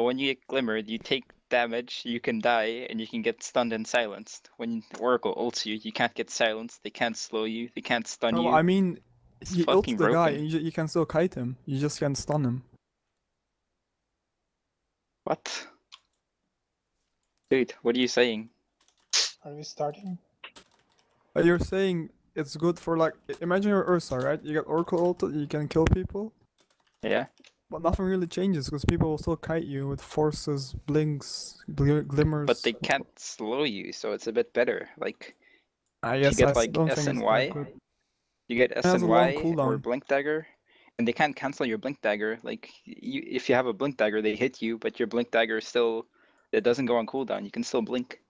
when you get glimmered, you take damage, you can die, and you can get stunned and silenced. When Oracle ults you, you can't get silenced, they can't slow you, they can't stun No, you. I mean, It's he fucking ults the guy, broken. and you can still kite him. You just can't stun him. What? Dude, what are you saying? Are we starting? You're saying it's good for, like, imagine you're Ursa, right? You get Oracle ulted, you can kill people, Yeah? but nothing really changes because people will still kite you with forces, blinks, glimmers. But they can't slow you, so it's a bit better. Like, I if you guess get I like don't S think and it's Y, that good. you get S has and a long Y or cooldown. Blink Dagger, and they can't cancel your Blink Dagger. Like, if you have a Blink Dagger, they hit you, but your Blink Dagger still, it doesn't go on cooldown. You can still blink.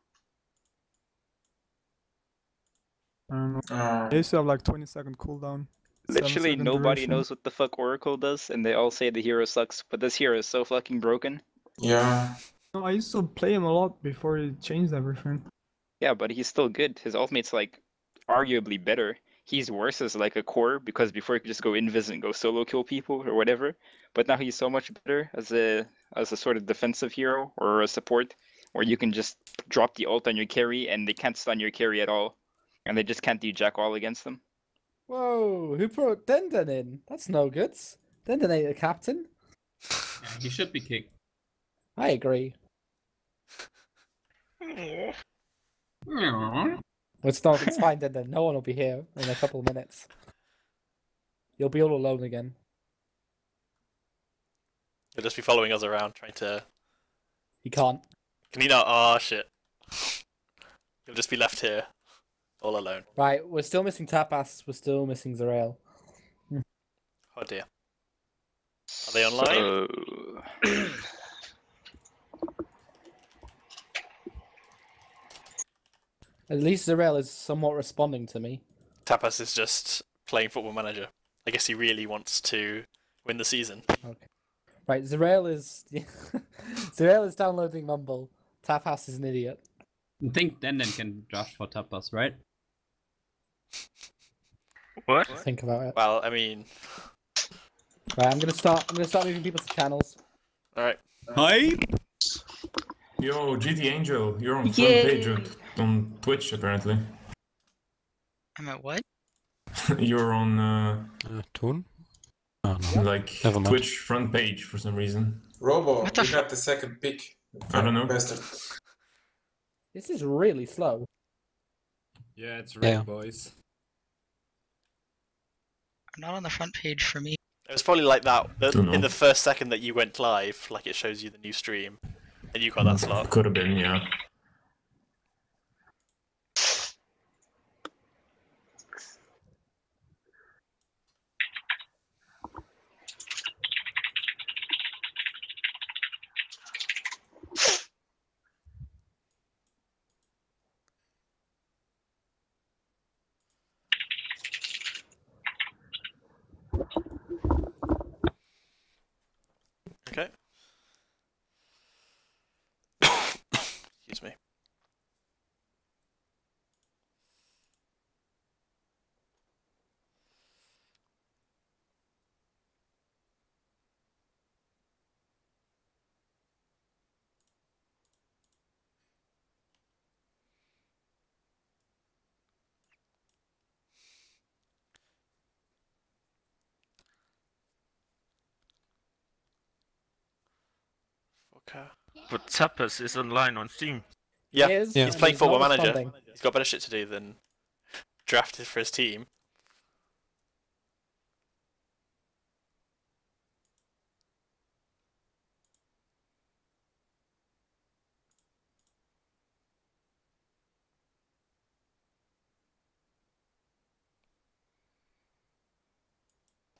I don't know. I used to have like 20-second cooldown. Literally 7-second nobody duration. knows what the fuck Oracle does, and they all say the hero sucks, but this hero is so fucking broken. Yeah. No, I used to play him a lot before he changed everything. Yeah, but he's still good. His ultimate's like arguably better. He's worse as like a core because before he could just go invis and go solo kill people or whatever. But now he's so much better as a sort of defensive hero or a support, where you can just drop the ult on your carry and they can't stun your carry at all, and they just can't do jack all against them. Whoa, who put Denden in? That's no good. Denden ain't a captain. Yeah, he should be kicked. I agree. It's not. It's fine, Denden. No one will be here in a couple of minutes. You'll be all alone again. He'll just be following us around, trying to. He can't. Can he not? Oh shit. He'll just be left here, all alone. Right, we're still missing Tapas. We're still missing Zerael. Oh dear. Are they online? So... At least Zerael is somewhat responding to me. Tapas is just playing Football Manager. I guess he really wants to win the season. Okay. Right, Zerael is Zerael is downloading Mumble. Tapas is an idiot. I think Denden can draft for Tapas, right? What? Think about it. Well, I mean, Right, I'm gonna start moving people to channels. all right. Hi. Yo, gtAngel, you're on front page on Twitch apparently. I'm at what? You're on Toon? Oh, no. like Never mind. Twitch front page for some reason. Robo, What the you got the second pick. I don't know. Bastard. This is really slow. Yeah, it's red, Yeah. boys. I'm not on the front page for me. It was probably like that Don't know. in the first second that you went live, like it shows you the new stream, and you got that slot. Could have been, yeah. Okay. Excuse me. Okay. But Tapas is online on Steam. Yeah, He is, Yeah. he's and playing Football not Manager. responding. He's got better shit to do than draft for his team.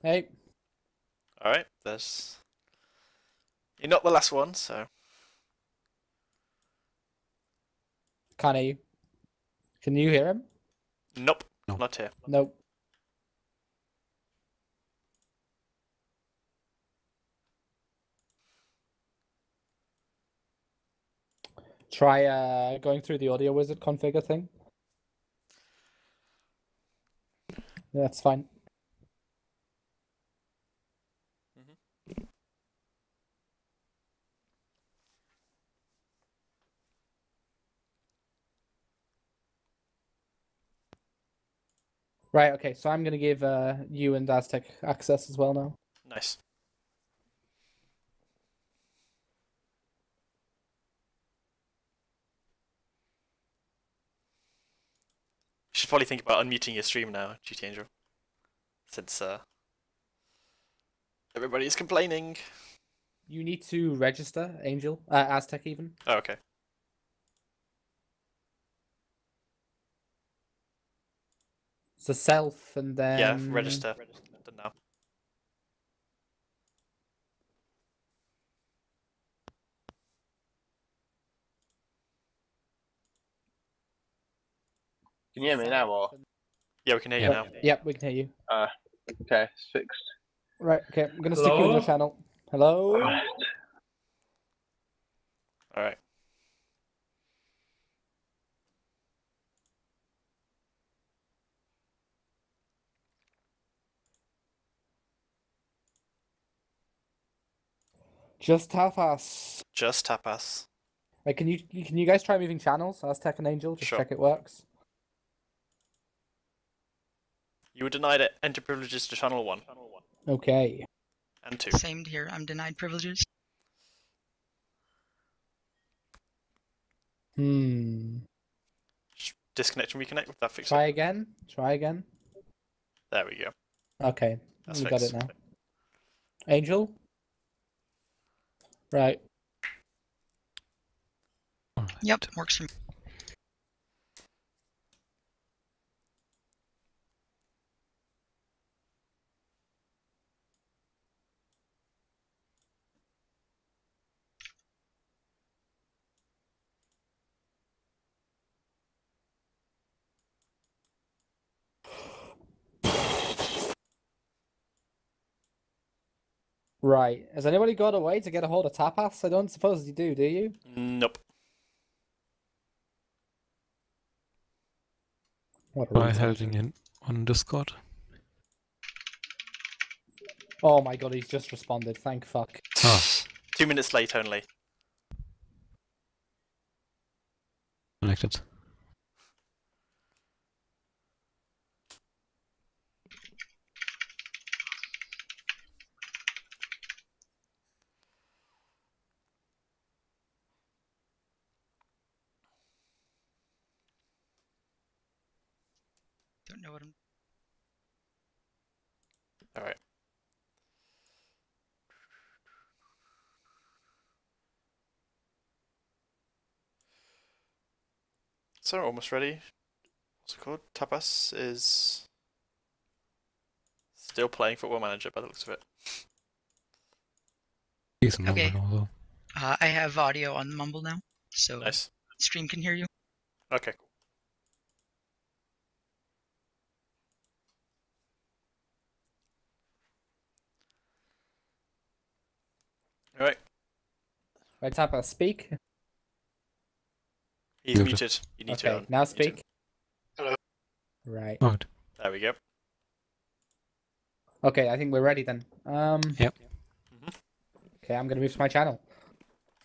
Hey, Alright, there's... You're not the last one, so... can you hear him? Nope, No. not here. Nope. Try going through the audio wizard configure thing. Yeah, that's fine. Right, okay, so I'm gonna give you and Aztec access as well now. Nice. You should probably think about unmuting your stream now, gtAngel. Since everybody is complaining. You need to register, Angel. Aztec even. Oh, okay. So self and then... Yeah, register. Done now. Can you hear me now, or? Yeah, we can hear you now. Yep, we can hear you. Okay, it's fixed. Right, okay, I'm gonna stick you in your channel. Hello? Alright. Just tapas. Just tapas. Wait, can you guys try moving channels, Aztec and Angel? Just Sure. check it works. You were denied enter privileges to channel 1. Okay. And 2. Same here. I'm denied privileges. Disconnect and reconnect with that fix. Try again. Try again. There we go. Okay. That's we got fixed. it now. Angel? Right. Yep, works for me. Right. Has anybody got a way to get a hold of tapas? I don't suppose you do you? Nope. What a By reason. holding in on Discord. Oh my god, he's just responded. Thank fuck. Ah, 2 minutes late only. connected. Don't know what I'm. Alright. So we're almost ready. What's it called? Tapas is still playing Football Manager by the looks of it. He's a Okay. Mumble although. I have audio on Mumble now, so Nice. stream can hear you. Okay, cool. Alright, Right, tapas, speak. he's Muted. muted. You need to Okay, now mute speak. him. Hello. Right. Right. There we go. Okay, I think we're ready then. Yep. Okay, I'm gonna move to my channel.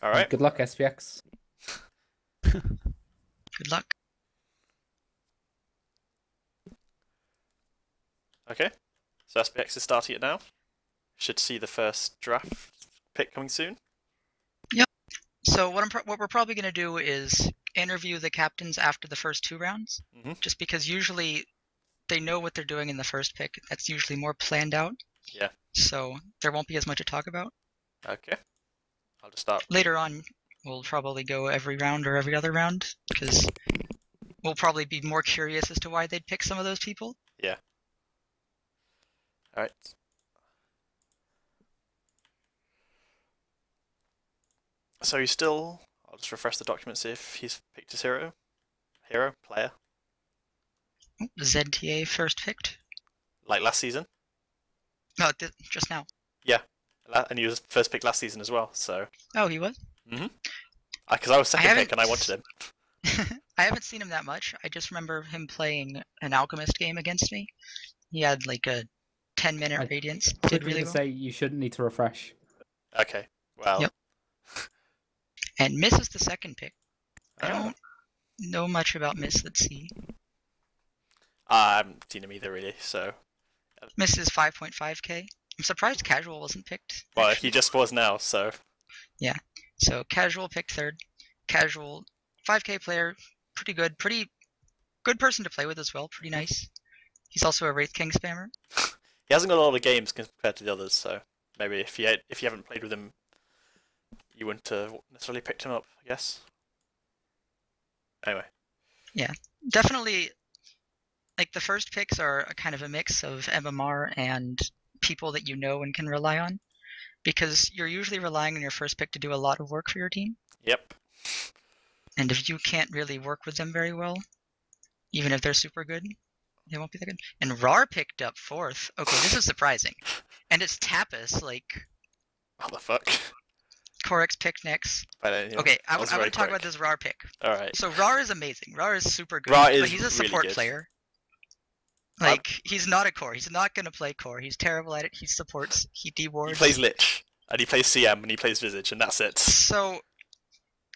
Alright. Good luck, SPX. Good luck. Okay. So SPX is starting it now. Should see the first draft pick coming soon. So what we're probably gonna do is interview the captains after the first 2 rounds, just because usually they know what they're doing in the first pick. That's usually more planned out. Yeah. So there won't be as much to talk about. Okay. I'll just start. Later on, we'll probably go every round or every other round, because we'll probably be more curious as to why they'd pick some of those people. Yeah. Alright. So he's still... I'll just refresh the document, see if he's picked his hero. Hero? Player? ZTA first picked. Like last season? No, just now. Yeah. And he was first pick last season as well, so... Oh, he was? Because I was second pick and I wanted him. I haven't seen him that much. I just remember him playing an Alchemist game against me. He had like a 10-minute radiance. Did really well. Say you shouldn't need to refresh. Okay. Well... Yep. And Miss is the second pick. I don't know much about Miss. Let's see. I haven't seen him either, really. So. Misses 5.5k. I'm surprised Casual wasn't picked. Well, actually. he just was now, so. Yeah. So Casual picked third. Casual, 5k player, pretty good person to play with as well. Pretty nice. He's also a Wraith King spammer. He hasn't got a lot of games compared to the others, so maybe if you haven't played with him, you wouldn't have necessarily picked him up, I guess. Anyway. Yeah, definitely. Like the first picks are a kind of a mix of MMR and people that you know and can rely on, because you're usually relying on your first pick to do a lot of work for your team. Yep. And if you can't really work with them very well, even if they're super good, they won't be that good. And RAR picked up fourth. Okay, this is surprising. And it's Tapas, like... What the fuck? Corex picked next. Okay, I want to talk about this RAR pick. Alright. So RAR is amazing. RAR is super good. RAR is but he's a support really good. player. Like, he's not a core. He's not going to play core. He's terrible at it. He supports. He dewards. He plays Lich, and he plays CM, and he plays Visage, and that's it. So,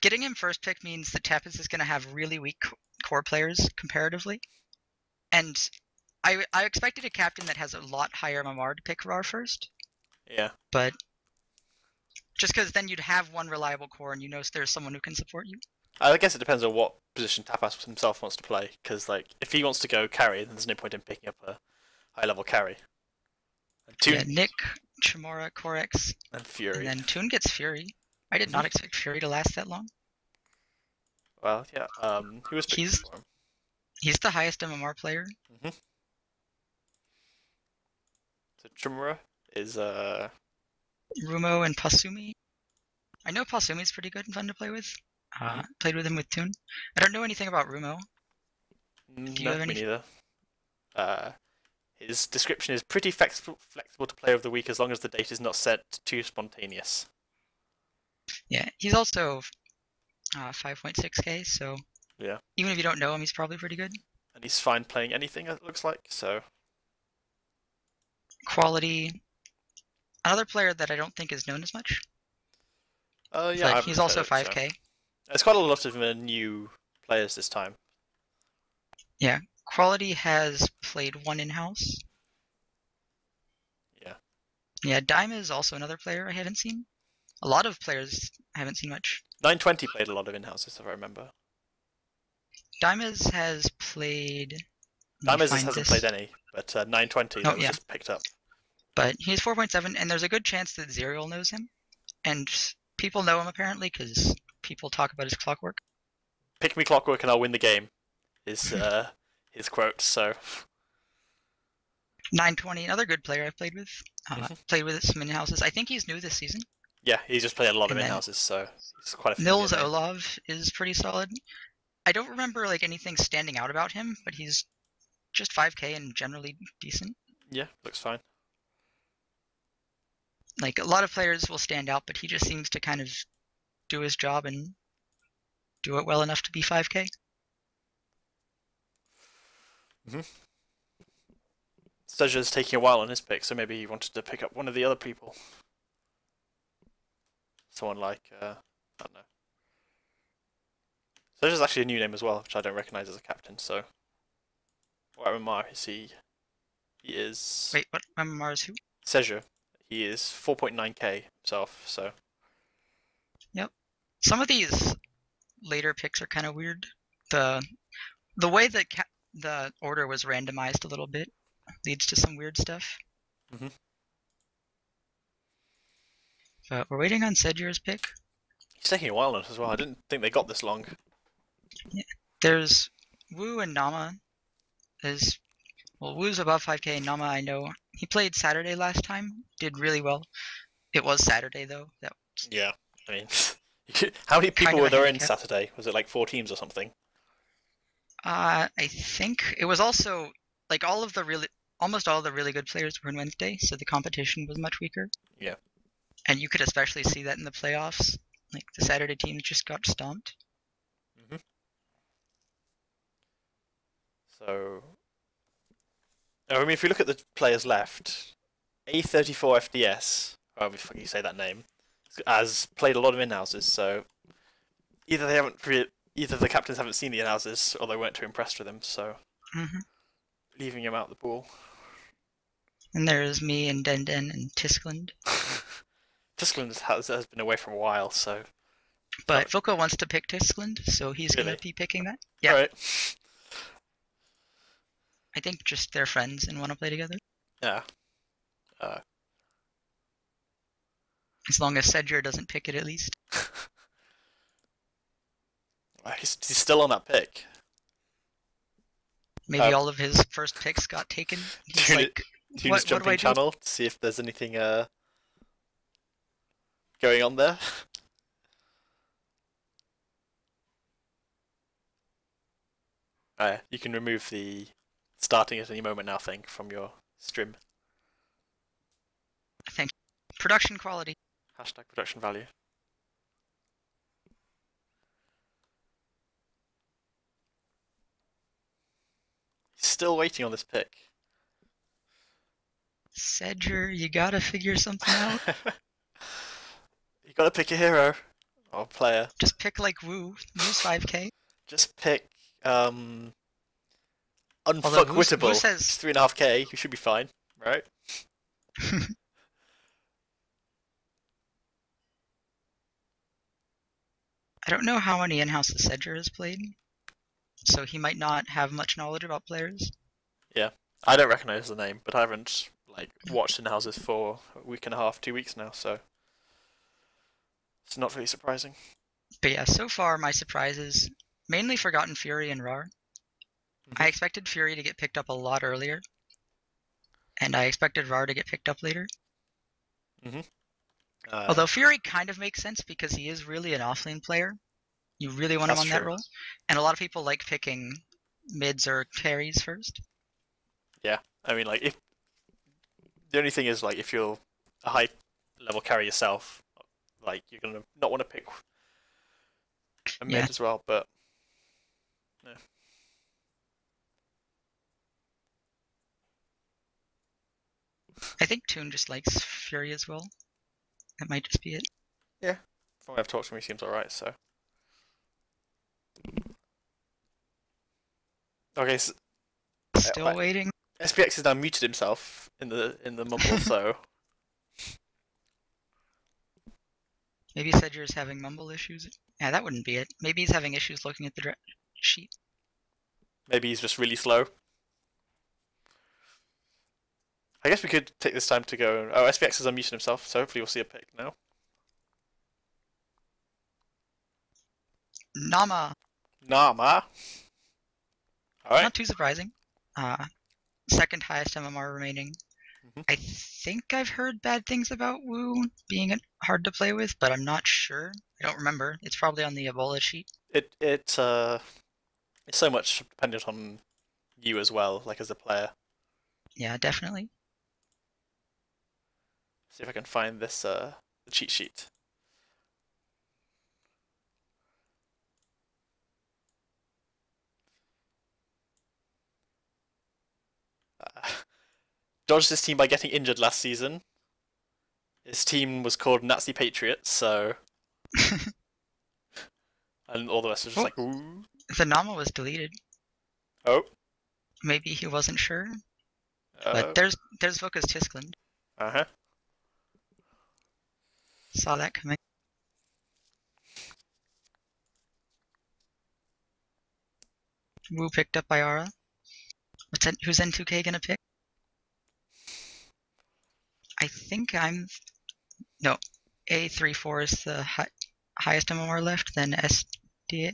getting him first pick means that Tapas is going to have really weak core players comparatively. And I expected a captain that has a lot higher MMR to pick RAR first. Yeah. But just because then you'd have one reliable core and you know there's someone who can support you. I guess it depends on what position Tapas himself wants to play, because like if he wants to go carry, then there's no point in picking up a high-level carry. Yeah, Nick, Chimora, Corex, and Fury. And then Toon gets Fury. I did not expect Fury to last that long. Well, yeah. Who was picked for him? He's the highest MMR player. So Chimera is Rumo and Pasumi. I know Pasumi's pretty good and fun to play with. Played with him with Toon. I don't know anything about Rumo. Do you have me any? neither. His description is pretty flexible to player of the week as long as the date is not set too spontaneous. Yeah, he's also 5.6k, so yeah. Even if you don't know him, he's probably pretty good. And he's fine playing anything, it looks like, so... Quality. Another player that I don't think is known as much. Yeah, but he's also 5k. So. There's quite a lot of new players this time. Yeah, Quality has played one in-house. Yeah. Yeah, Dime is also another player I haven't seen. A lot of players I haven't seen much. 920 played a lot of in-houses, if I remember. Dimes has played... Dimes hasn't played any, but 920 that was just picked up. But he's 4.7, and there's a good chance that Zerial knows him. And people know him apparently, because people talk about his clockwork. Pick me clockwork and I'll win the game, is his quote, so... 920, another good player I've played with. Played with some in-houses. I think he's new this season. Yeah, he's just played a lot of in-houses, so he's quite a Nils Olav is pretty solid. I don't remember like anything standing out about him, but he's just 5k and generally decent. Yeah, looks fine. Like a lot of players will stand out, but he just seems to kind of do his job and do it well enough to be 5k. Seja's taking a while on his pick, so maybe he wanted to pick up one of the other people. Someone like, I don't know. Seja's actually a new name as well, which I don't recognise as a captain, so... What MMR is he? He is... Wait, what MMR is who? Seja. He is 4.9k himself, so... Yep. Some of these later picks are kind of weird. The way that the order was randomized a little bit leads to some weird stuff. But we're waiting on Sedger's pick. He's taking a while on it as well. I didn't think they got this long. Yeah. There's Wu and Nama. Well, Wu's above 5k, and Nama I know. He played Saturday last time. Did really well. It was Saturday though. Yeah, I mean, how many people were there in Saturday? Was it like 4 teams or something? I think it was also like almost all of the really good players were in Wednesday, so the competition was much weaker. Yeah. And you could especially see that in the playoffs. Like the Saturday teams just got stomped. So, I mean, if we look at the players left, A34 FDS, however you say that name, has played a lot of in-houses. So either the captains haven't seen the in-houses, or they weren't too impressed with them. So leaving him out the pool. And there's me and Denden and Tiskland. Tiskland has been away for a while, so. But Voko wants to pick Tiskland, so he's Really? gonna be picking that. Yeah. Alright. I think just they're friends and want to play together. Yeah. As long as Cedric doesn't pick it, at least. He's still on that pick. Maybe all of his first picks got taken. He's like, Tune's jumping channel to see if there's anything going on there. You can remove the starting at any moment now thing from your stream. Thank you. Production quality. Hashtag production value. Still waiting on this pick. Cedric, you gotta figure something out. You gotta pick a hero or player. Just pick like Wu. Wu's 5k. Just pick Although Unfuckwittable. Wu says... It's 3.5k. You should be fine, right? I don't know how many in-houses Cedric has played, so he might not have much knowledge about players. Yeah, I don't recognize the name, but I haven't watched in houses for a week and a half, 2 weeks now, so it's not really surprising. But yeah, so far my surprises mainly Forgotten Fury and Rar. I expected Fury to get picked up a lot earlier, and I expected Rar to get picked up later. Although Fury kind of makes sense because he is really an offlane player. You really want him on that role. And a lot of people like picking mids or carries first. Yeah, I mean, if the only thing is, if you're a high level carry yourself, you're gonna not want to pick a mid as well, but yeah. I think Toon just likes Fury as well. That might just be it. Yeah, from what I've talked to him, he seems alright, so. Okay, so, still waiting. SPX has now muted himself in the mumble, so. Maybe Cedric's having mumble issues. Yeah, that wouldn't be it. Maybe he's having issues looking at the sheet. Maybe he's just really slow. I guess we could take this time to go. Oh, SPX has unmuted himself, so hopefully we'll see a pick now. Nama. Alright. Not too surprising. Second highest MMR remaining. I think I've heard bad things about Wu being hard to play with, but I'm not sure. I don't remember. It's probably on the Ebola sheet. It's so much dependent on you as well, as a player. Yeah, definitely. See if I can find this the cheat sheet. Dodged his team by getting injured last season. His team was called Nazi Patriots, so and all the rest was just ooh. The Nama was deleted. Oh. Maybe he wasn't sure. But there's Voka's Tiskland. Saw that coming. Wu picked up by Aura. Who's N2K gonna pick? I think no. A34 is the highest MMR left, then SDA.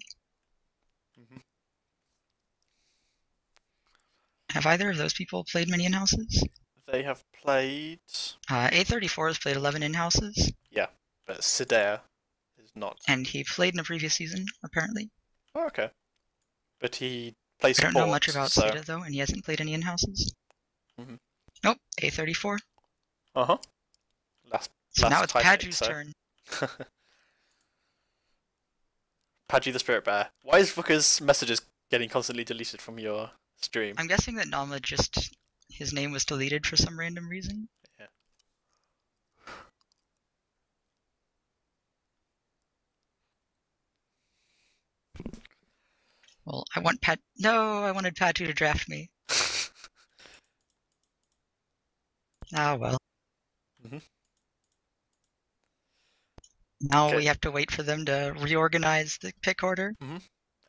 Have either of those people played many in-houses? They have played... A34 has played 11 in-houses. Yeah, but Sidea is not. And he played in a previous season, apparently. Oh, okay. But he plays support, I don't know much about Sidea, though, and he hasn't played any in-houses. Nope, A34. So now it's Paju's turn. Paju the Spirit Bear. Why is Vuka's messages getting constantly deleted from your stream? I'm guessing that Nama his name was deleted for some random reason. Yeah. Well, I wanted Patu to draft me. Ah, well. Mhm. Now Okay. we have to wait for them to reorganize the pick order.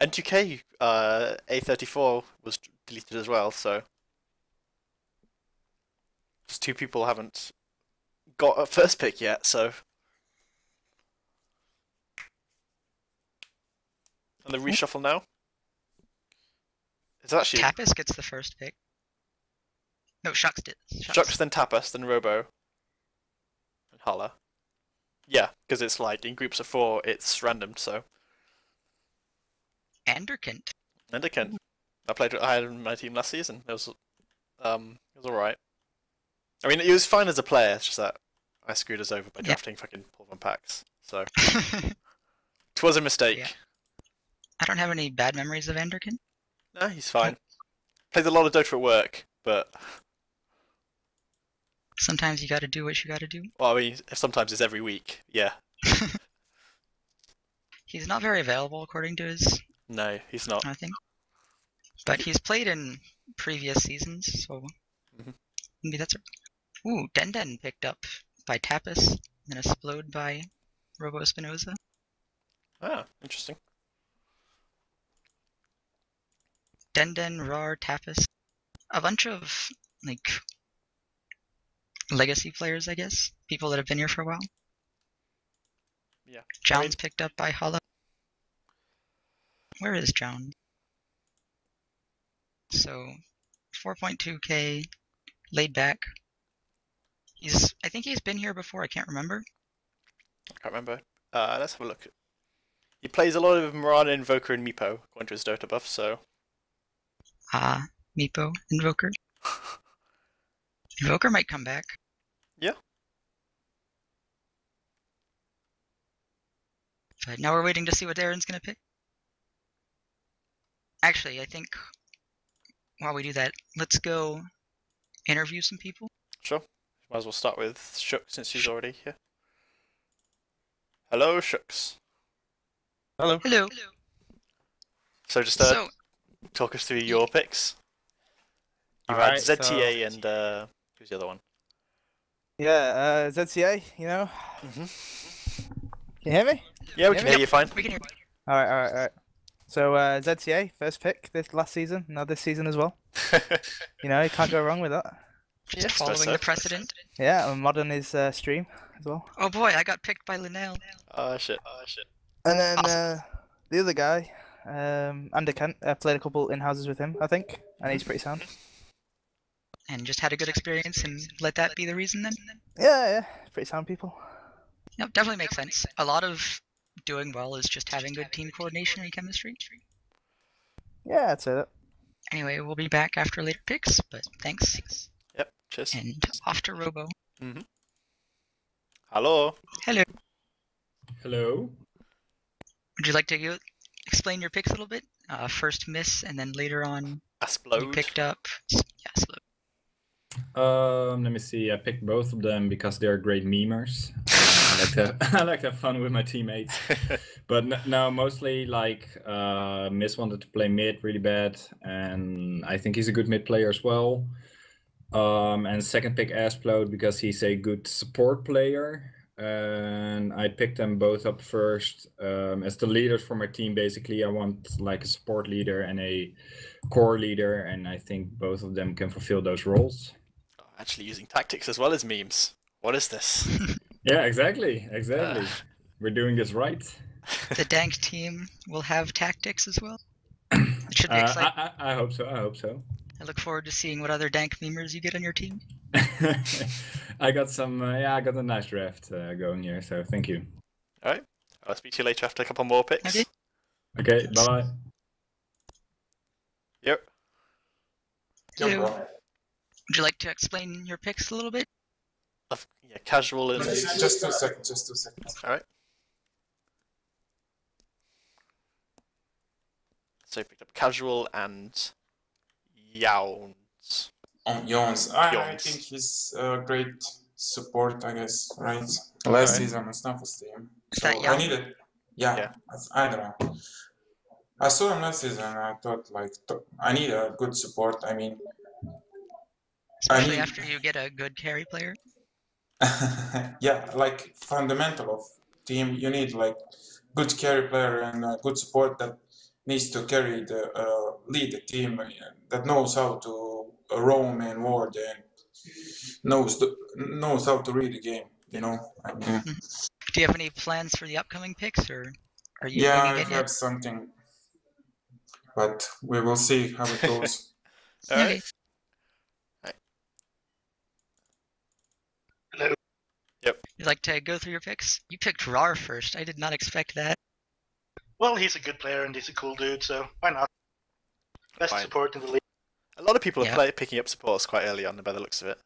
N2K A34 was deleted as well, so just 2 people haven't got a first pick yet, so. And the reshuffle now? It's actually Tapas gets the first pick. No, Shucks did. Shucks, then Tapas, then Robo, and Hala. Yeah, because it's like in groups of 4, it's random, so. Anderkent. Enderkent. I had him in my team last season. It was alright. I mean, he was fine as a player, it's just that I screwed us over by drafting fucking Pulvan packs. So. It was a mistake. Yeah. I don't have any bad memories of Anderkent. No, he's fine. Plays a lot of Dota at work, but. Sometimes you gotta do what you gotta do. Well, I mean, sometimes it's every week, yeah. He's not very available according to his. No, he's not. I think. But he's played in previous seasons, so maybe that's a. Ooh, Den picked up by Tapas, and then Explode by Robo Espinoza. Ah, interesting. Den, Rar, Tapas. A bunch of, like, legacy players, I guess. People that have been here for a while. Yeah. Jones picked up by Hala. Where is Jones? So, 4.2k, laid back. I think he's been here before, I can't remember. I can't remember. Let's have a look. He plays a lot of Mirana, Invoker, and Meepo, according to his Dota buff, so. Meepo, Invoker. Invoker might come back. Yeah. But now we're waiting to see what Aaron's gonna pick. Actually, I think while we do that, let's go interview some people. Sure. Might as well start with Shook since he's already here. Hello, Shooks. Hello. Hello. So just talk us through your picks. You've had Alright, ZTA and who's the other one? Yeah, ZCA, you know. Can you hear me? Yeah, we can hear you fine. We can hear. Alright. So ZCA, first pick this last season, now this season as well. You know, you can't go wrong with that. Just following the precedent. Yeah, and mod on his stream as well. Oh boy, I got picked by Linnell. Oh shit. And then the other guy, Andy Kent, I played a couple in-houses with him, I think, and he's pretty sound. And just had a good experience and let that be the reason then? Yeah, pretty sound people. Yep, definitely makes sense. A lot of doing well is just having good team coordination and chemistry. Yeah, I'd say that. Anyway, we'll be back after later picks, but thanks. Yep, cheers. And off to Robo. Hello. Hello. Hello. Would you like to explain your picks a little bit? First Miss, and then later on you picked up. Yeah, Explode. Let me see. I picked both of them because they're great memers. I like to have fun with my teammates. But no, mostly like Miss wanted to play mid really bad, and I think he's a good mid player as well. And second pick Explode because he's a good support player. And I picked them both up first as the leaders for my team. Basically, I want like a support leader and a core leader, and I think both of them can fulfill those roles. Actually using tactics as well as memes. What is this? Yeah, exactly. We're doing this right. The Dank team will have tactics as well. It should be exciting. I hope so. I look forward to seeing what other Dank memers you get on your team. I got some. I got a nice draft going here. So thank you. All right. I'll speak to you later after a couple more picks. Okay. Bye. Yep. Hello. Would you like to explain your picks a little bit? Yeah, casual and. Just 2 seconds. All right. So I picked up casual and Yawns. Yawns. I think he's a great support, I guess, right? Last season on Snowfall's team. So I needed. Yeah, I don't know. I saw him last season and I thought, like, I need a good support. I mean, Especially mean- after you get a good carry player. Yeah, like fundamental of team, you need like good carry player and good support that needs to carry the lead the team that knows how to roam and ward and knows how to read the game. You know. Do you have any plans for the upcoming picks, or are you Yeah, I winging it have yet? something, but we will see how it goes. Okay. Hello. Yep. You'd like to go through your picks? You picked Rar first. I did not expect that. Well, he's a good player and he's a cool dude, so why not? Best Fine. support in the league. A lot of people Yeah. are picking up supports quite early on, by the looks of it.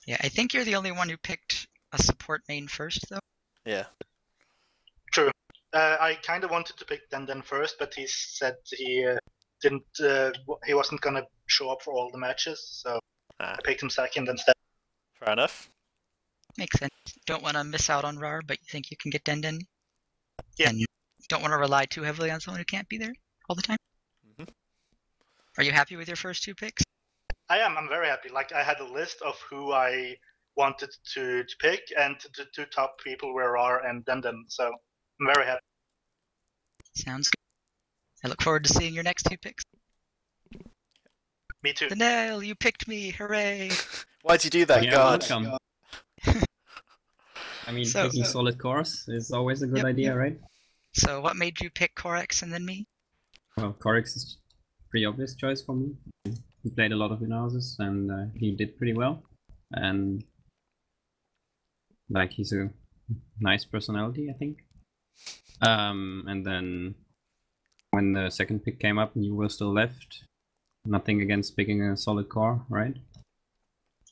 Yeah, I think you're the only one who picked a support main first, though. Yeah. True. I kind of wanted to pick Denden first, but he said he didn't. He wasn't gonna show up for all the matches, so I picked him second instead. Fair enough. Makes sense. Don't want to miss out on Rar, but you think you can get Denden. Yeah. And don't want to rely too heavily on someone who can't be there all the time. Mhm. Are you happy with your first two picks? I am. I'm very happy. Like I had a list of who I wanted to pick, and the two top people were Rar and Denden. So I'm very happy. Sounds good. I look forward to seeing your next two picks. Me too. The nail, you picked me! Hooray! Why'd you do that, Yeah, God? welcome. I mean, So- picking solid cores is always a good Yep, idea, yep. right? So, what made you pick Corex and then me? Well, Corix is a pretty obvious choice for me. He played a lot of in-houses and he did pretty well. And like he's a nice personality, I think. And then when the second pick came up and you were still left, nothing against picking a solid core, right?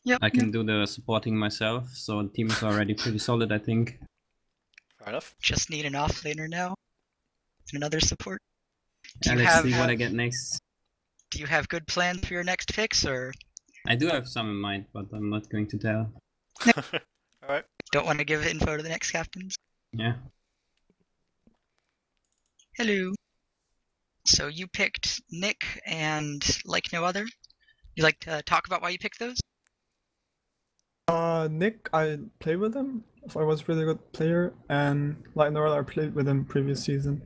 Yep. I can do the supporting myself, so the team is already pretty solid, I think. Fair enough. Just need an offlaner now. And another support. Do And you let's have see what I get next. Do you have good plans for your next picks, or I do have some in mind, but I'm not going to tell. Alright. don't want to give info to the next captains? Yeah. Hello. So you picked Nick and like no other. You like to talk about why you picked those? Nick, I played with him. I was a really good player, and like no other, I played with him previous season.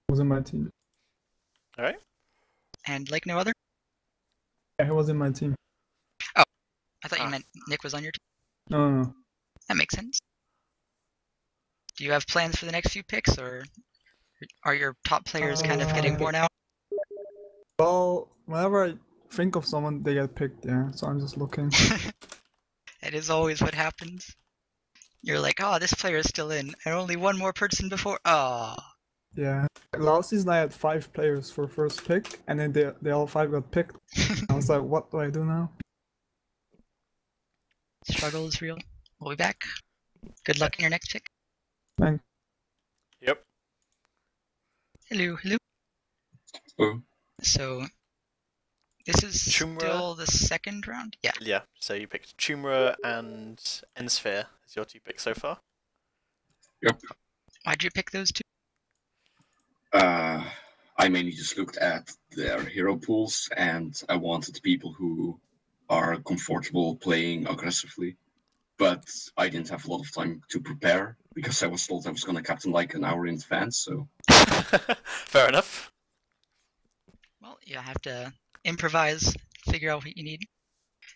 He was in my team. Alright. And like no other? Yeah, he was in my team. Oh, I thought you meant Nick was on your team. No. That makes sense. Do you have plans for the next few picks, or are your top players kind of getting worn out? Well, whenever I think of someone, they get picked, yeah, so I'm just looking. That is always what happens. You're like, oh, this player is still in, and only one more person before. Oh. Yeah. Last season I had 5 players for first pick, and then they all 5 got picked. I was like, what do I do now? Struggle is real. We'll be back. Good luck in your next pick. Thanks. Yep. Hello, hello. Oh. So, this is Chumra. still the second round? Yeah. Yeah, so you picked Chumra and Ensphere as your two picks so far. Yep. Why'd you pick those two? I mainly just looked at their hero pools, and I wanted people who are comfortable playing aggressively. But I didn't have a lot of time to prepare because I was told I was going to captain like an hour in advance. So Fair enough. Well, you have to improvise, figure out what you need.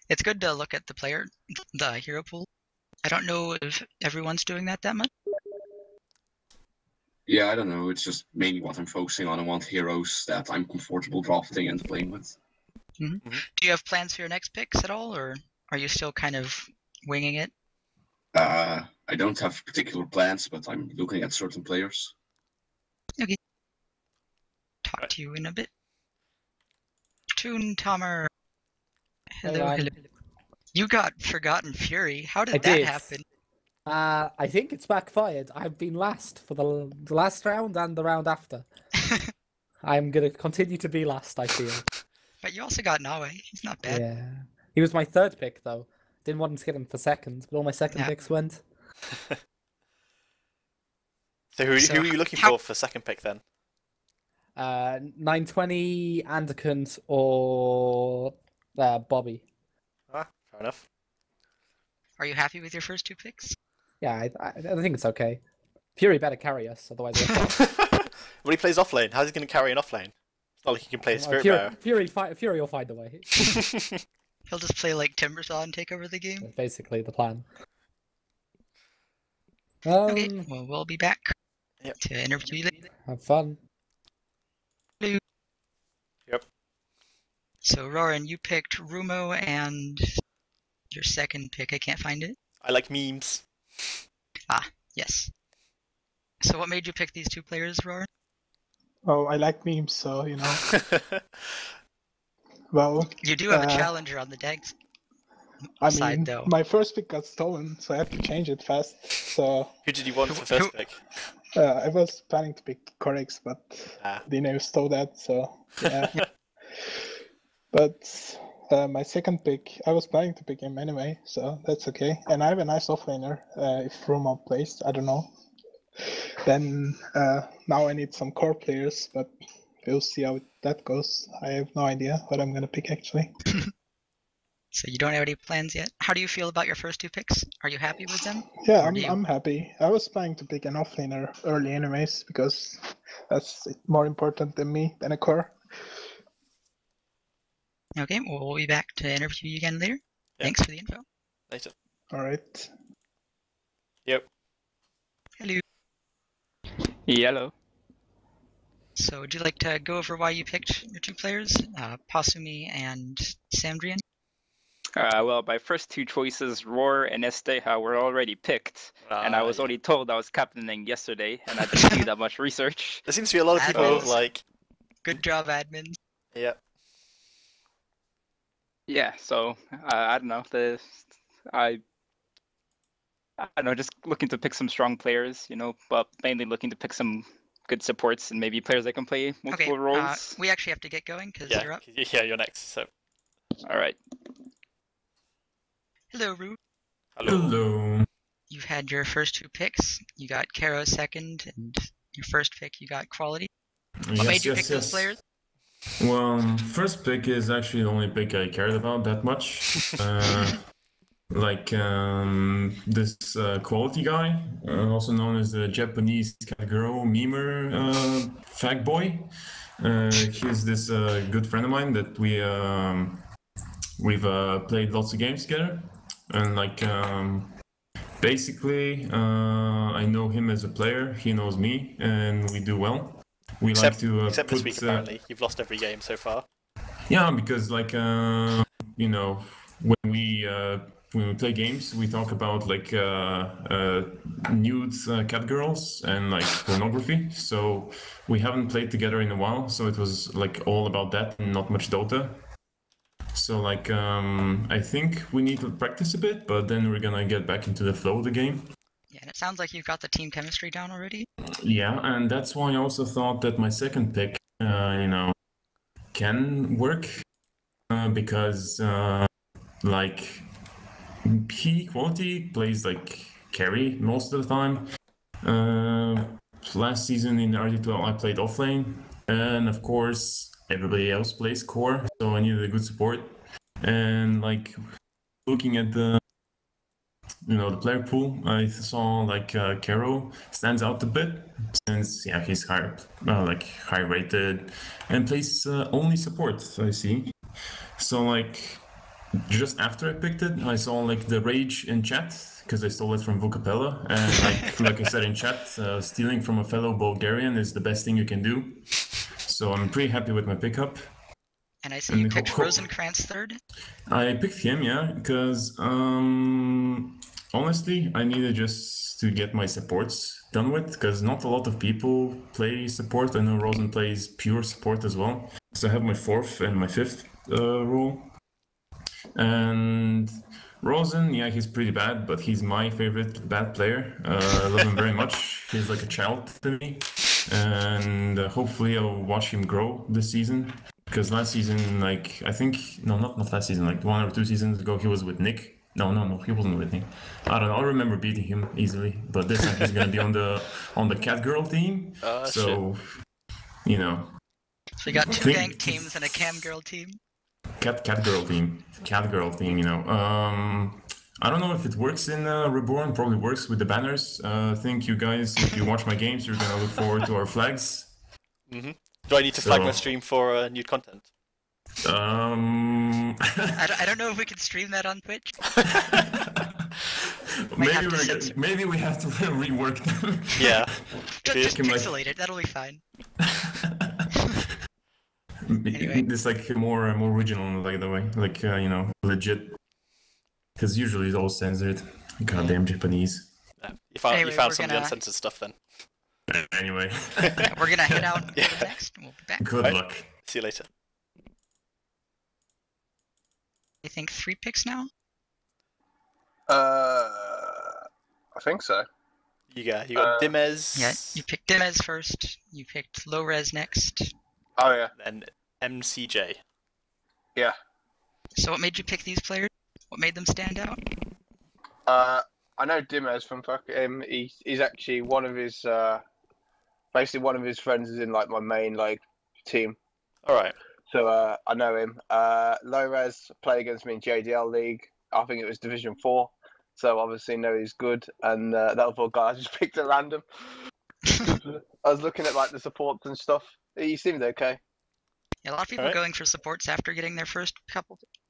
It's good to look at the hero pool. I don't know if everyone's doing that much. yeah, I don't know. It's just mainly what I'm focusing on. I want heroes that I'm comfortable drafting and playing with. Do you have plans for your next picks at all, or are you still kind of winging it? I don't have particular plans, but I'm looking at certain players. Okay. Talk to you in a bit. Toon Tomer. Hello, Ryan. hello. You got Forgotten Fury. How did I that did. happen? I think it's backfired. I've been last for the last round and the round after. I'm gonna continue to be last, I feel. But you also got Nawe. He's not bad. Yeah. He was my third pick though. Didn't want to get him for second, but all my second Yeah. picks went. So who So are you looking how- for second pick then? 920 Andekant or Bobby. Ah, fair enough. Are you happy with your first 2 picks? Yeah, I think it's okay. Fury better carry us, otherwise we're fucked. Well, he plays offlane. How's he going to carry an offlane? It's not like he can play a Spirit Bearer. Fury will find a way. He'll just play like Timbersaw and take over the game. That's basically the plan. Okay, well, we'll be back to interview you later. Have fun. Hello. Yep. So, Roran, you picked Rumo and your second pick, I can't find it. I like memes. Ah, yes. So what made you pick these 2 players, Roran? Oh, I like memes, so, you know. Well... You do have a challenger on the deck I side, mean, though. my first pick got stolen, so I had to change it fast, so... Who did you want for first pick? I was planning to pick Corix, but Dino stole that, so... Yeah. But my second pick, I was planning to pick him anyway, so that's okay. And I have a nice offlaner, if Rumo plays, I don't know. Then now I need some core players, but we'll see how that goes. I have no idea what I'm gonna pick actually. So you don't have any plans yet? How do you feel about your first 2 picks? Are you happy with them? Yeah, I'm happy. I was planning to pick an offlaner early anyways, because that's more important than me than a core. Okay, well, we'll be back to interview you again later. Thanks for the info. Later. Alright. Yep. Hello. Hello. So would you like to go over why you picked your 2 players, Pasumi and Sandrian? Well, my first 2 choices, Roar and Esteja, were already picked, and I was only told I was captaining yesterday, and I didn't do that much research. There seems to be a lot of people like... Good job, admins. Yeah. Yeah, so I don't know. I don't know, just looking to pick some strong players, you know, but mainly looking to pick some good supports and maybe players that can play multiple roles. We actually have to get going because you're up. Yeah, you're next. So. All right. Hello, Rue. Hello. You've had your first 2 picks. You got Caro second, and your first pick you got Quality. What made you pick those players? Well, first pick is actually the only pick I cared about that much. This Quality guy, also known as the Japanese cat girl memer fag boy. He's this good friend of mine that we've played lots of games together, and basically I know him as a player, he knows me, and we do well. We except put, this week apparently you've lost every game so far. Yeah, because you know, when we play games, we talk about nude cat girls and pornography. So we haven't played together in a while. So it was all about that and not much Dota. So I think we need to practice a bit, but then we're gonna get back into the flow of the game. Yeah, and it sounds like you've got the team chemistry down already. Yeah, and that's why I also thought that my second pick, can work because Quality plays carry most of the time. Last season in RD2L I played offlane, and of course everybody else plays core, so I needed a good support. And looking at the player pool, I saw Caro stands out a bit since he's high rated and plays only support, I see. So just after I picked it, I saw the rage in chat because I stole it from Vocapella, and like I said in chat, stealing from a fellow Bulgarian is the best thing you can do. So I'm pretty happy with my pickup. And I see you picked Rosenkrantz third. I picked him, yeah, because honestly, I needed just to get my supports done with, because not a lot of people play support. I know Rosen plays pure support as well. So I have my 4th and my 5th role. And Rosen, yeah, he's pretty bad, but he's my favorite bad player. I love him very much. He's like a child to me. And hopefully I'll watch him grow this season. Because last season, I think, no, not last season, 1 or 2 seasons ago, he was with Nick. No, he wasn't with Nick. I don't know, I remember beating him easily. But this time he's gonna be on the cat girl team. So, you know. So we got 2 gank teams and a cam girl team. cat girl theme. Cat girl theme, you know. I don't know if it works in Reborn. Probably works with the banners. I think you guys, if you watch my games, you're gonna look forward to our flags. Mm-hmm. Do I need to flag my stream for nude content? I don't know if we can stream that on Twitch. maybe we have to rework them. Yeah. Just pixelate it. That'll be fine. Anyway. It's like more original, like the way, like you know, legit. Because usually it's all censored. Goddamn Japanese. Yeah. You found some of the uncensored stuff then. Anyway. Yeah, we're gonna head out next, and we'll be back. Good luck. See you later. I think 3 picks now. I think so. You got Dimez. Yeah, you picked Dimez first. You picked Low Res next. Oh yeah. And MCJ. Yeah. So what made you pick these players? What made them stand out? I know Dimez from fucking. He's actually one of his. Basically, one of his friends is in like my main like team. All right. So I know him. Low Res played against me in JDL League. I think it was Division 4. So obviously know he's good. And that other guy I just picked at random. I was looking at like the supports and stuff. He seemed okay. Yeah, a lot of people going for supports after getting their first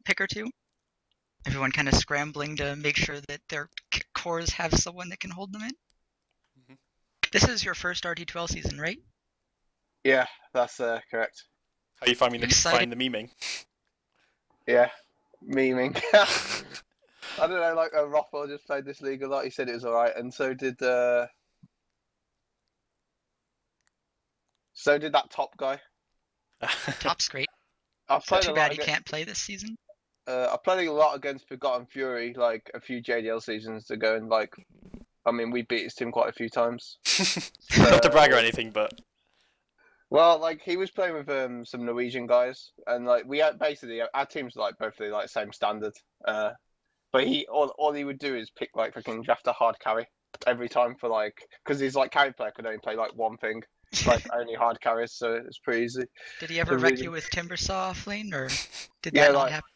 pick or two. Everyone kind of scrambling to make sure that their cores have someone that can hold them in. Mm-hmm. This is your first RD2L season, right? Yeah, that's correct. How are you finding the memeing? Yeah, memeing. I don't know, like Rothwell just played this league a lot. He said it was alright, and so did that Top guy. Top's great. Too bad he can't play this season. I played a lot against Forgotten Fury, like a few JDL seasons ago, and like, I mean, we beat his team quite a few times. Not to brag or anything, but. Well, like he was playing with some Norwegian guys, and like we had basically our teams like both the like same standard. But all he would do is pick like fucking draft a hard carry every time for like because his like carry player could only play like one thing, like only hard carries, so it's pretty easy. Did he ever wreck you with Timbersaw off lane, or did that not happen?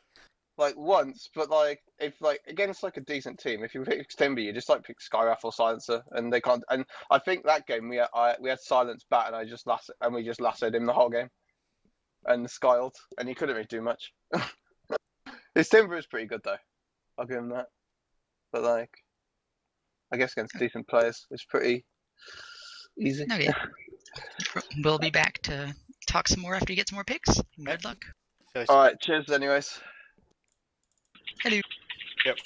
Like once, but like if like against like a decent team, if you pick Timber, you just like pick Skywrath or Silencer, and they can't. And I think that game we had Silence bat, and we just lassoed him the whole game, and Skyled, and he couldn't really do much. His Timber is pretty good though, I'll give him that. But like, I guess against decent players, it's pretty easy. Okay. We'll be back to talk some more after you get some more picks. Good luck. All right, cheers. Anyways. Hello. Yep.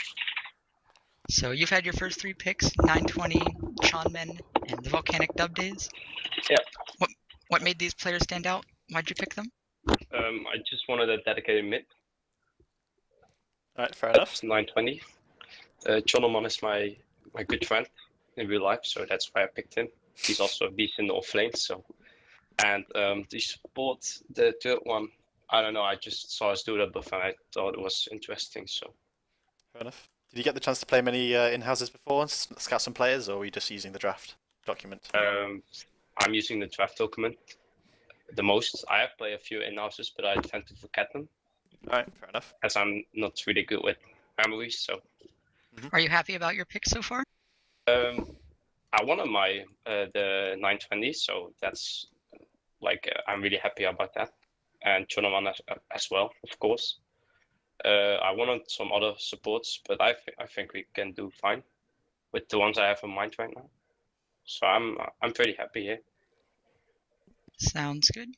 So you've had your first 3 picks, 920, Seanmen, and the Volcanic Dub Days. Yep. What made these players stand out? Why'd you pick them? I just wanted a dedicated mid. Alright, fair enough. 920. Jonoman is my good friend in real life, so that's why I picked him. He's also a beast in the offlane, so. And the support, the third one, I don't know, I just saw us do that buff and I thought it was interesting, so. Fair enough. Did you get the chance to play many in-houses before and scout some players, or were you just using the draft document? I'm using the draft document the most. I have played a few in-houses, but I tend to forget them. Alright, fair enough. As I'm not really good with memories, so. Are you happy about your pick so far? I wanted my the 920, so that's like I'm really happy about that. And Jonoman as well, of course. I wanted some other supports, but I think we can do fine with the ones I have in mind right now. So I'm pretty happy here. Sounds good.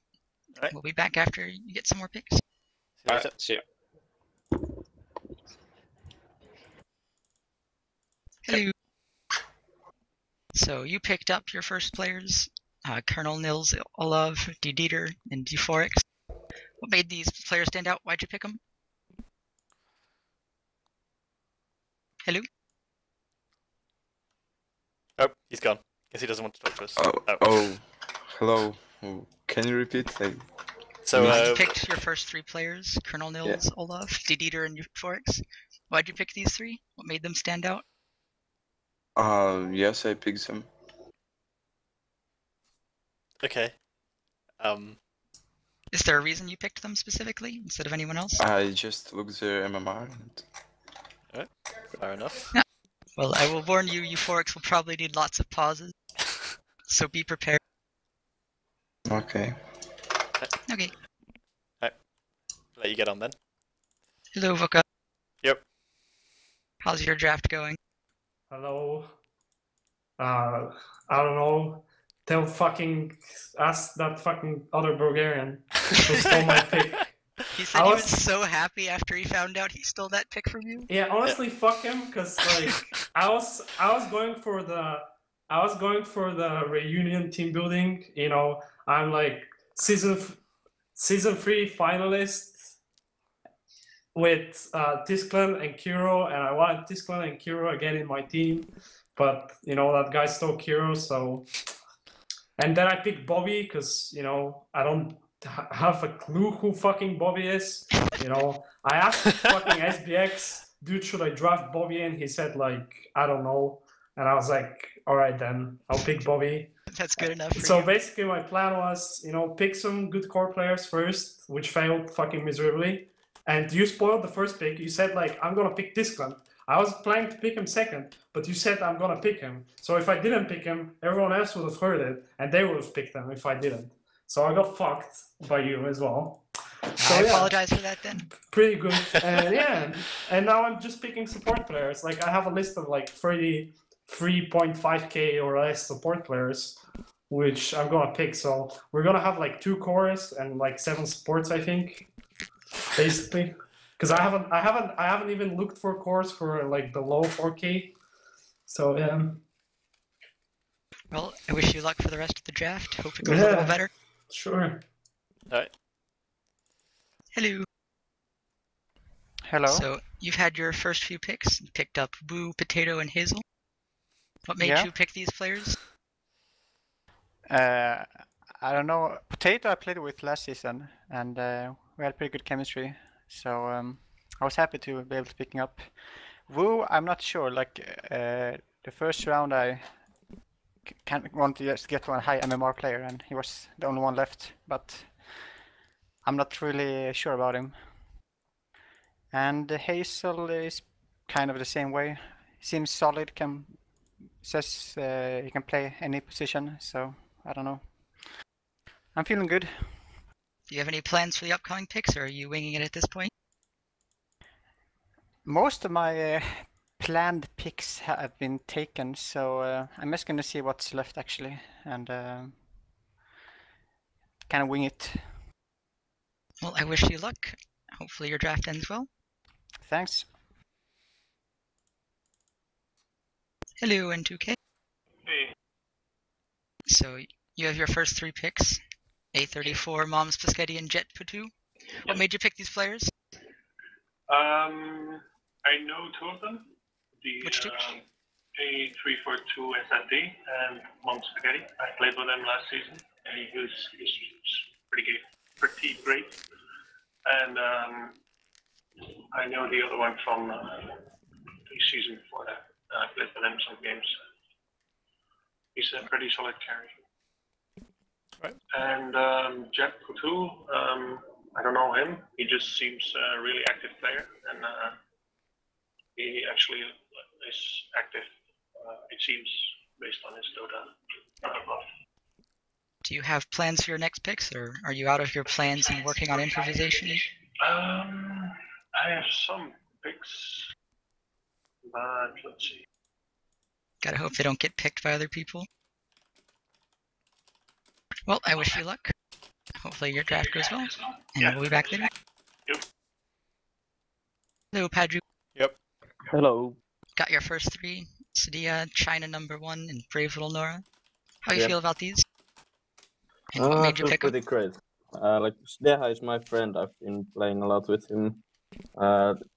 Right. We'll be back after you get some more picks. See ya. Hello. So you picked up your first players, Colonel Nils, Olav, Dieter, and D4X. What made these players stand out? Why'd you pick them? Hello? Oh, he's gone. Guess he doesn't want to talk to us. Hello. Can you repeat? So you picked your first 3 players, Colonel Nils, Olav, Dieter, and D4X. Why'd you pick these 3? What made them stand out? Yes, I picked them. Okay. Is there a reason you picked them specifically instead of anyone else? I just looked the MMR. And... Alright, fair enough. Yeah. Well, I will warn you, Euphorics will probably need lots of pauses. So be prepared. Okay. Okay. Alright. Let you get on then. Hello, Voka. Yep. How's your draft going? Hello. I don't know. Ask that fucking other Bulgarian who stole my pick. He said he was so happy after he found out he stole that pick from you. Yeah, honestly, fuck him, because like I was going for the reunion team building. You know, I'm like season 3 finalist with Tisklan and Kiro, and I wanted Tisklan and Kiro again in my team, but you know that guy stole Kiro, so. And then I picked Bobby because you know I don't have a clue who fucking Bobby is. You know, I asked fucking SBX, dude, should I draft Bobby? And he said like, I don't know. And I was like, all right then, I'll pick Bobby. That's good enough for So you. basically my plan was, you know, pick some good core players first, which failed fucking miserably. And you spoiled the first pick. You said like, I'm gonna pick Tisklan. I was planning to pick him second, but you said I'm gonna pick him. So if I didn't pick him, everyone else would have heard it, and they would have picked him if I didn't. So I got fucked by you as well. So, I apologize for that then. Pretty good. And yeah, and now I'm just picking support players. Like I have a list of like 33.5k or less support players, which I'm gonna pick. So we're gonna have like 2 cores and like 7 supports, I think, basically. Because I haven't even looked for cores for like below 4k. So yeah. Well, I wish you luck for the rest of the draft. Hope it goes a little better. Sure. Alright. Hello. Hello. So you've had your first few picks. You picked up Boo, Potato, and Hazel. What made you pick these players? I don't know. Potato I played with last season, and we had pretty good chemistry. So I was happy to be able to pick him up. Wu, I'm not sure. Like the first round, I want to just get one high MMR player, and he was the only one left. But I'm not really sure about him. And Hazel is kind of the same way. Seems solid. Says he can play any position. So I don't know. I'm feeling good. Do you have any plans for the upcoming picks, or are you winging it at this point? Most of my planned picks have been taken, so I'm just going to see what's left actually, and kind of wing it. Well, I wish you luck. Hopefully your draft ends well. Thanks. Hello, N2K. Hey. So you have your first 3 picks. A34, Mom's Spaghetti, and Jet Patu. What made you pick these players? I know 2 of them. Which 2? A342 SND and Mom Spaghetti. I played with him last season, and he was pretty great. And I know the other one from the season before that. I played with him some games. He's a pretty solid carry. Right. And Jack Coutu, I don't know him. He just seems a really active player, and he actually is active, it seems, based on his Dota buff. Do you have plans for your next picks, or are you out of your plans and working on improvisation? I have some picks, but let's see. Gotta hope they don't get picked by other people. Well, I wish you luck. Hopefully your draft goes well, and we'll be back later. Yep. Hello, Padru. Yep. Hello. Got your first 3. Sadia, China #1, and Brave Little Nora. How do you feel about these? And what made you pick them? Pretty great. Like Sdeha is my friend. I've been playing a lot with him.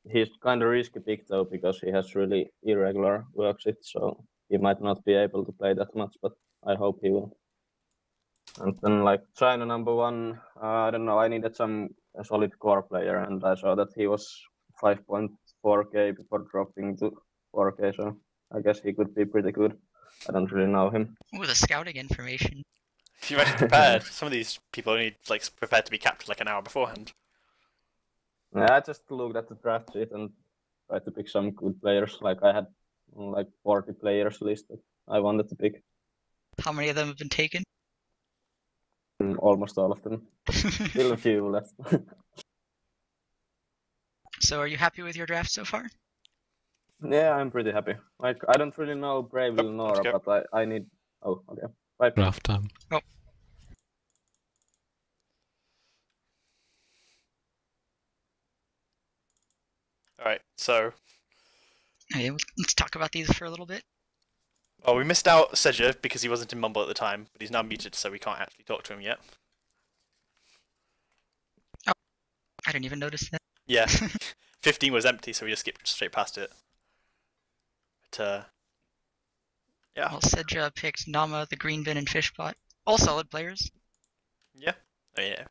He's kind of risky pick though because he has really irregular worksheet, so he might not be able to play that much. But I hope he will. And then like China #1, I don't know. I needed a solid core player, and I saw that he was 5.4k before dropping to 4k. So I guess he could be pretty good. I don't really know him. Ooh, the scouting information. You're actually prepared. Some of these people only like prepared to be captured like an hour beforehand. Yeah, I just looked at the draft sheet and tried to pick some good players. Like I had like 40 players listed. I wanted to pick How many of them have been taken? almost all of them. Still a few left. So are you happy with your draft so far? Yeah, I'm pretty happy. Like I don't really know Bravely Nora, but I need. Oh, okay. Bye. Draft time. Oh. Alright, so... Okay, let's talk about these for a little bit. Oh, we missed out Sedger because he wasn't in Mumble at the time, but he's now muted, so we can't actually talk to him yet. Oh, I didn't even notice that. Yeah, 15 was empty, so we just skipped straight past it. But, yeah. Well, Sedja picked Nama, the Green Bin, and Fishbot. All solid players. Yeah. Oh, yeah.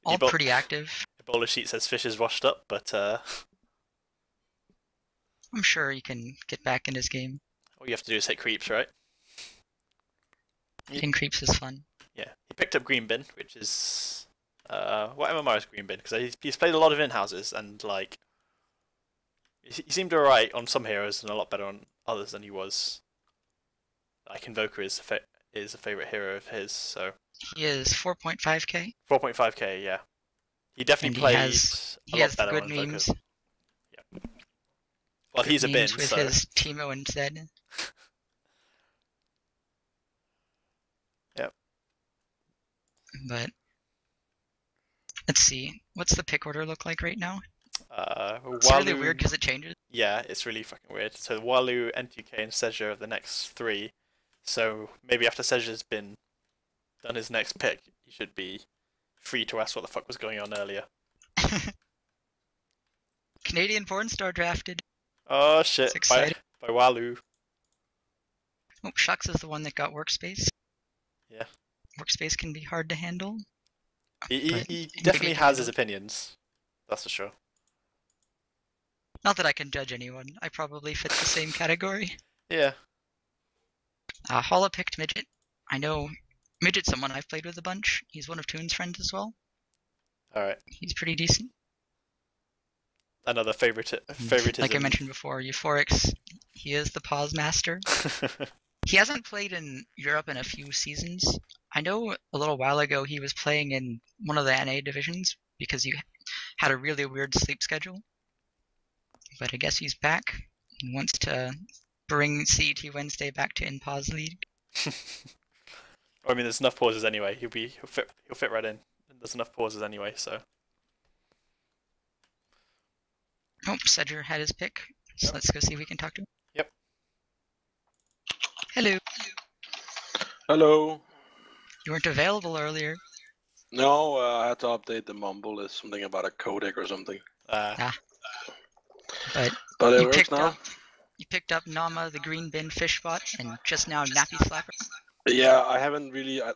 All pretty active. Ebola sheet says Fish is washed up, but I'm sure he can get back in his game. all you have to do is hit creeps, right? Hitting creeps is fun. Yeah. He picked up Green Bin, which is... what MMR is Green Bin? Because he's played a lot of in-houses, and, like... He seemed alright on some heroes, and a lot better on others than he was. Like, Invoker is a favourite hero of his, so... He is 4.5k. 4.5k, yeah. He definitely played a lot better on Invoker. Memes. Yeah. Well, he's a bin, with so... his Teemo instead. Yep. But... Let's see. What's the pick order look like right now? It's really weird because it changes. Yeah, it's really fucking weird. So Walu, NTK, and Seja are the next three. So maybe after Seja's been done his next pick, he should be free to ask what the fuck was going on earlier. Canadian porn star drafted. Oh shit! By Walu. Oh, Shucks is the one that got Workspace. Yeah. Workspace can be hard to handle. He definitely has his opinions. That's for sure. Not that I can judge anyone. I probably fit the same category. Yeah. Holla picked Midget. I know Midget's someone I've played with a bunch. He's one of Toon's friends as well. Alright. He's pretty decent. Another favoritism. Like I mentioned before, Euphorix, he is the pause master. He hasn't played in Europe in a few seasons. I know a little while ago he was playing in one of the NA divisions because he had a really weird sleep schedule. But I guess he's back and wants to bring CET-Wednesday back to in-pause league. I mean, there's enough pauses anyway. He'll fit right in. There's enough pauses anyway, so. Oh, Sedger had his pick, so let's go see if we can talk to him. Yep. Hello. Hello. You weren't available earlier. No, I had to update the mumble. It's something about a codec or something. But it works now. You picked up Nama, the Green Bin, Fishbot, and just now Nappy Slapper. Yeah, I haven't really. I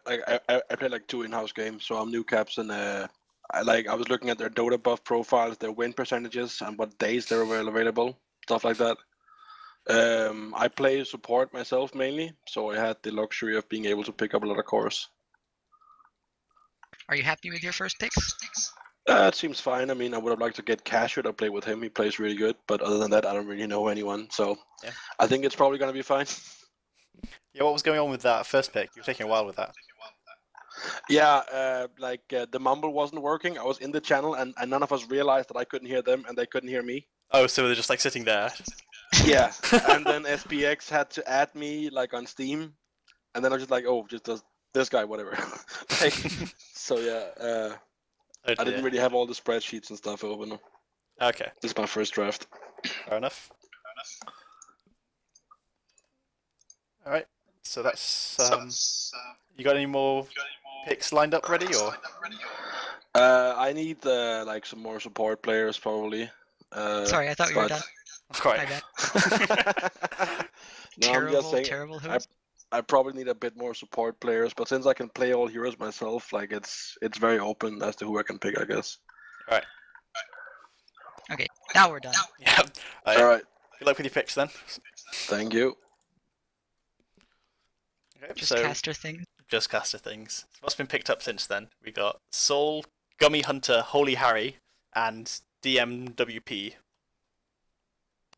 played like 2 in-house games, so I'm new caps, and I was looking at their Dota buff profiles, their win percentages, and what days they were available, stuff like that. I play support myself mainly, so I had the luxury of being able to pick up a lot of cores. Are you happy with your first picks? It seems fine. I mean, I would have liked to get Cashwood. I play with him. He plays really good. But other than that, I don't really know anyone. So yeah. I think it's probably going to be fine. Yeah, what was going on with that first pick? You were taking a while with that. Yeah, the mumble wasn't working. I was in the channel, and none of us realized that I couldn't hear them, and they couldn't hear me. Oh, so they're just like sitting there. Yeah, and then SPX had to add me like on Steam, and then I was just like, oh, just does this guy, whatever. So yeah, I didn't really have all the spreadsheets and stuff open. Okay. This is my first draft. Fair enough. All right. So that's. You got any more picks lined up ready, or? I need like some more support players probably. Sorry, I thought we were done. Right. No, I'm just saying. Terrible. I probably need a bit more support players, but since I can play all heroes myself, like it's very open as to who I can pick, I guess. All right. Okay, now we're done. Yeah. All right. Good luck with your picks then. Thank you. Okay, just caster thing. Just Caster things. What's been picked up since then? We got Soul, Gummy Hunter, Holy Harry, and DMWP.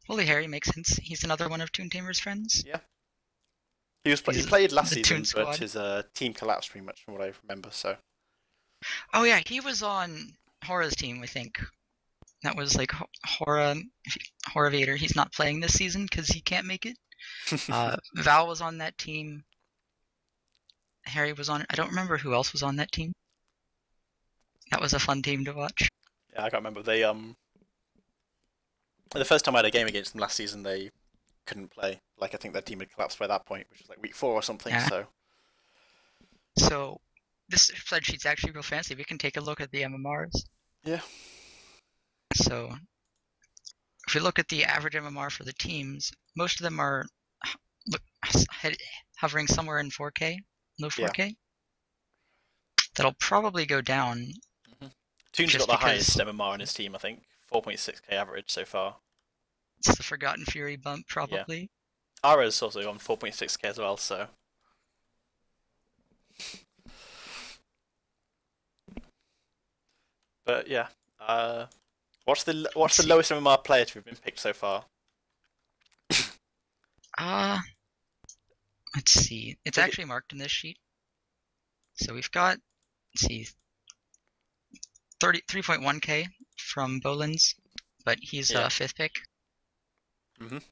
Holy Harry makes sense. He's another one of Toon Tamer's friends. Yeah. He played last season, Toon but Squad. his team collapsed pretty much from what I remember. So. Oh yeah, he was on Hora's team, I think. That was like Horavator. He's not playing this season because he can't make it. Val was on that team. Harry was on it. I don't remember who else was on that team. That was a fun team to watch. Yeah, I can't remember. They the first time I had a game against them last season, they couldn't play. Like I think their team had collapsed by that point, which was like week 4 or something. Yeah. So this spreadsheet's actually real fancy. We can take a look at the MMRs. Yeah. So if we look at the average MMR for the teams, most of them are hovering somewhere in 4K, low 4K. Yeah. That'll probably go down. Toon's got the highest MMR in his team, I think. 4.6k average so far. It's the Forgotten Fury bump, probably. Yeah. Ara's also on 4.6k as well, so. But yeah, what's the lowest MMR player to have been picked so far? Let's see. It's actually marked in this sheet. So we've got, let's see, 3.1k from Bolins, but he's 5th pick. Mhm.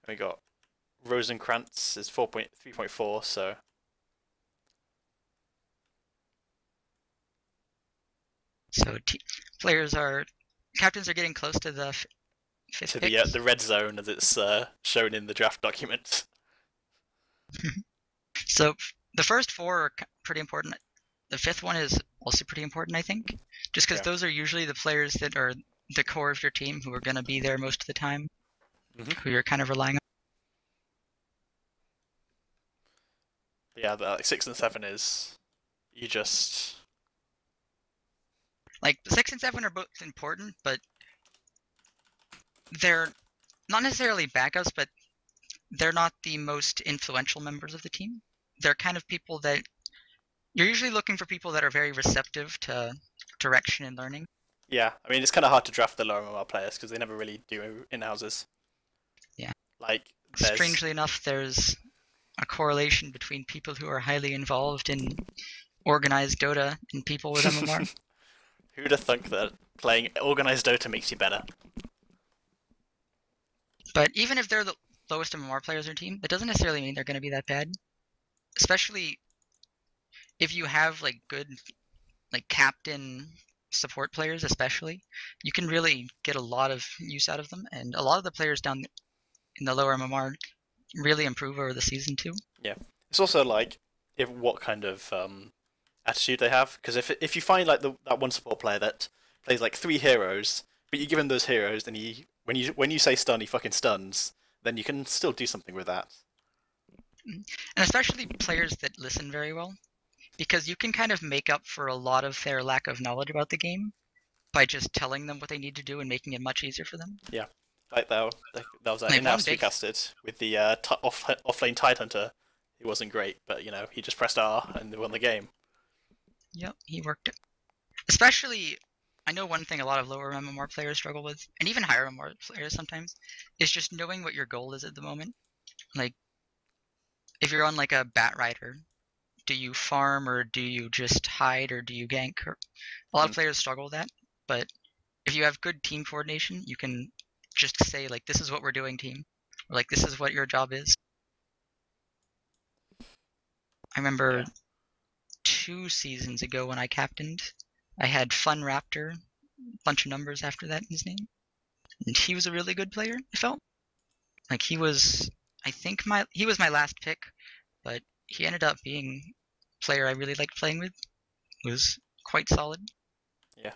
We got Rosenkrantz is 3.4, so. So captains are getting close to the 5th pick. The red zone as it's shown in the draft document. So the first 4 are pretty important. The 5th one is also pretty important, I think, just because those are usually the players that are the core of your team who are going to be there most of the time, who you're kind of relying on. Yeah, the 6 and 7 is you just. Like 6 and 7 are both important, but they're not necessarily backups, but they're not the most influential members of the team. They're kind of people that you're usually looking for, people that are very receptive to direction and learning. Yeah, I mean it's kind of hard to draft the lower MMR players because they never really do in-houses. Yeah. Like strangely enough, there's a correlation between people who are highly involved in organized Dota and people with MMR. Who'd have thunk that playing organized Dota makes you better? But even if they're the lowest MMR players on your team, that doesn't necessarily mean they're going to be that bad. Especially if you have like good, like captain support players, especially, you can really get a lot of use out of them. And a lot of the players down in the lower MMR really improve over the season too. Yeah, it's also like what kind of attitude they have. Because if you find like that one support player that plays like 3 heroes, but you give him those heroes, and when you say stun, he fucking stuns, then you can still do something with that. And especially players that listen very well, because you can kind of make up for a lot of their lack of knowledge about the game by just telling them what they need to do and making it much easier for them. Yeah, like that was an in-house we casted with the off-lane Tidehunter. He wasn't great, but he just pressed R and they won the game. Yep, he worked it. Especially, I know one thing a lot of lower MMR players struggle with, and even higher MMR players sometimes, is just knowing what your goal is at the moment. Like, if you're on like a Bat Rider, do you farm or do you just hide or do you gank? A lot of players struggle with that, but if you have good team coordination, you can just say like, this is what we're doing, team. Or like, this is what your job is. I remember 2 seasons ago when I captained, I had Fun Raptor, a bunch of numbers after that in his name. And he was a really good player, I felt. Like he was, I think he was my last pick, but he ended up being a player I really liked playing with. He was quite solid. Yeah.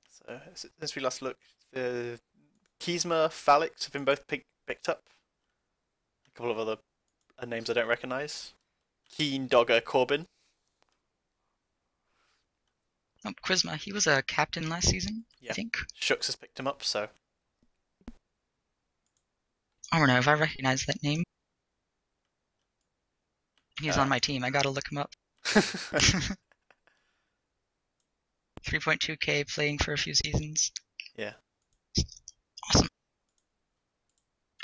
So since we last looked, Kiesma, Phalix have been both picked up. A couple of other names I don't recognise. Keen, Dogger, Corbin. Oh, Quizma, he was a captain last season, I think. Shooks has picked him up, so. I don't know if I recognize that name. He's on my team. I gotta look him up. 3.2k playing for a few seasons. Yeah. Awesome.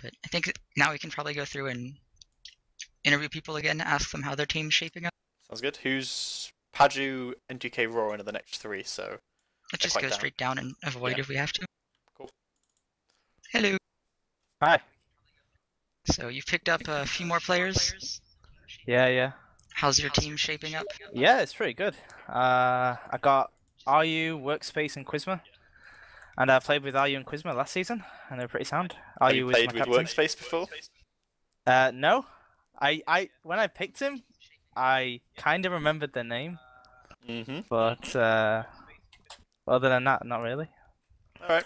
But I think now we can probably go through and interview people again, ask them how their team's shaping up. Sounds good. Who's Paju, N2K, Roaring are the next 3, so... Let's just go straight down and avoid if we have to. Cool. Hello. Hi. So you've picked up a few more players? Yeah. How's your team shaping up? Yeah, it's pretty good. I got RU, Workspace, and Quizma. And I played with RU and Quizma last season, and they're pretty sound. Have RU you was played my with captain. Workspace before? No. When I picked him, I kind of remembered their name. Mm-hmm. But other than that, not really. Alright.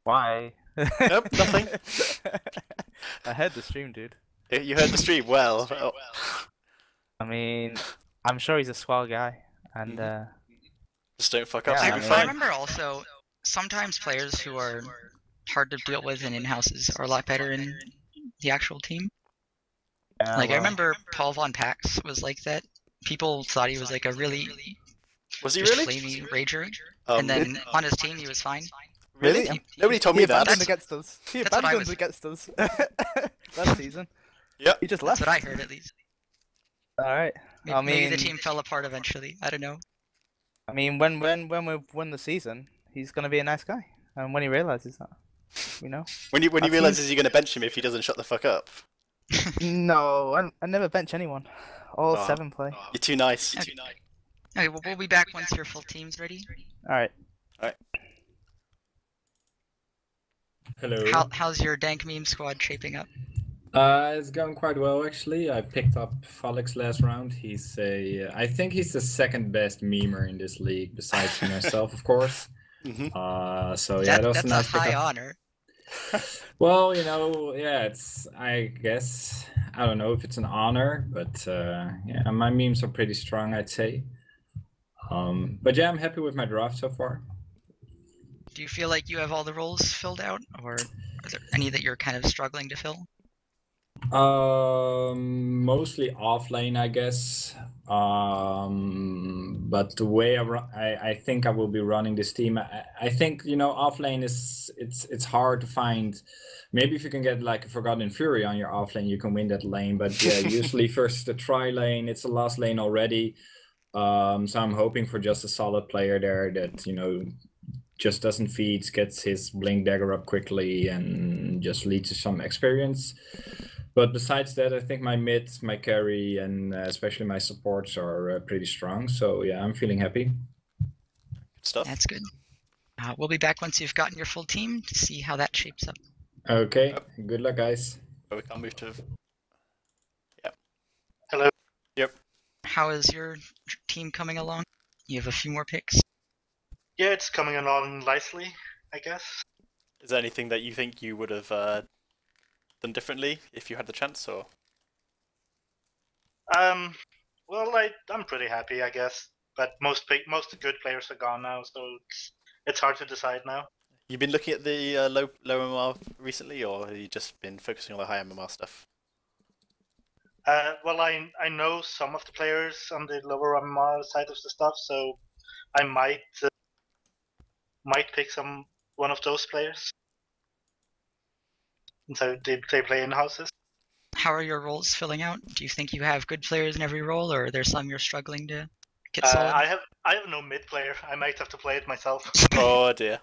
Why? Nope, nothing. I heard the stream, dude. You heard the stream well. Oh. I mean, I'm sure he's a swell guy, and just don't fuck up. Yeah, I remember also sometimes players who are hard to deal with in houses are a lot better in the actual team. Yeah, I remember Paul Von Pax was like that. People thought he was like a really flamey rager, and then on his team he was fine. Really? Nobody told me that. Abandoned against us. He abandoned against us last season. Yep. He just left. That's what I heard, at least. Alright. Maybe the team fell apart eventually. I don't know. I mean, when we win the season, he's gonna be a nice guy, and when he realizes that, you know. When he realizes you're gonna bench him if he doesn't shut the fuck up. No, I never bench anyone. All 7 play. You're too nice. Okay, well, we'll be back once your full team's ready. Alright. Hello. How's your dank meme squad shaping up? It's going quite well actually. I picked up Felix last round. He's I think he's the second best memer in this league besides myself, of course. So yeah, that's a nice a high pickup. honor. Well, yeah, it's, I guess, I don't know if it's an honor, but yeah, my memes are pretty strong, I'd say. But yeah, I'm happy with my draft so far. Do you feel like you have all the roles filled out, or are there any that you're kind of struggling to fill? Mostly off lane, I guess. But the way I think I will be running this team, I think, you know, off lane it's hard to find. Maybe if you can get like a Forgotten Fury on your off lane, you can win that lane. But yeah, usually first the tri lane, it's the last lane already. So I'm hoping for just a solid player there that, you know, just doesn't feed, gets his blink dagger up quickly, and just leads to some experience. But besides that, I think my mid, my carry, and especially my supports are pretty strong. So yeah, I'm feeling happy. Good stuff. That's good. We'll be back once you've gotten your full team to see how that shapes up. Okay, good luck, guys. But we can't move to... Yep. Hello. Yep. How is your team coming along? You have a few more picks? Yeah, it's coming along nicely, I guess. Is there anything that you think you would have done differently if you had the chance, or? Well, I'm pretty happy, I guess. But most good players are gone now, so it's hard to decide now. You've been looking at the low MMR recently, or have you just been focusing on the high MMR stuff? Well, I know some of the players on the lower MMR side of the stuff, so I might pick one of those players. And so they play in houses. How are your roles filling out? Do you think you have good players in every role, or are there some you're struggling to get solid? I have no mid player. I might have to play it myself. Oh dear.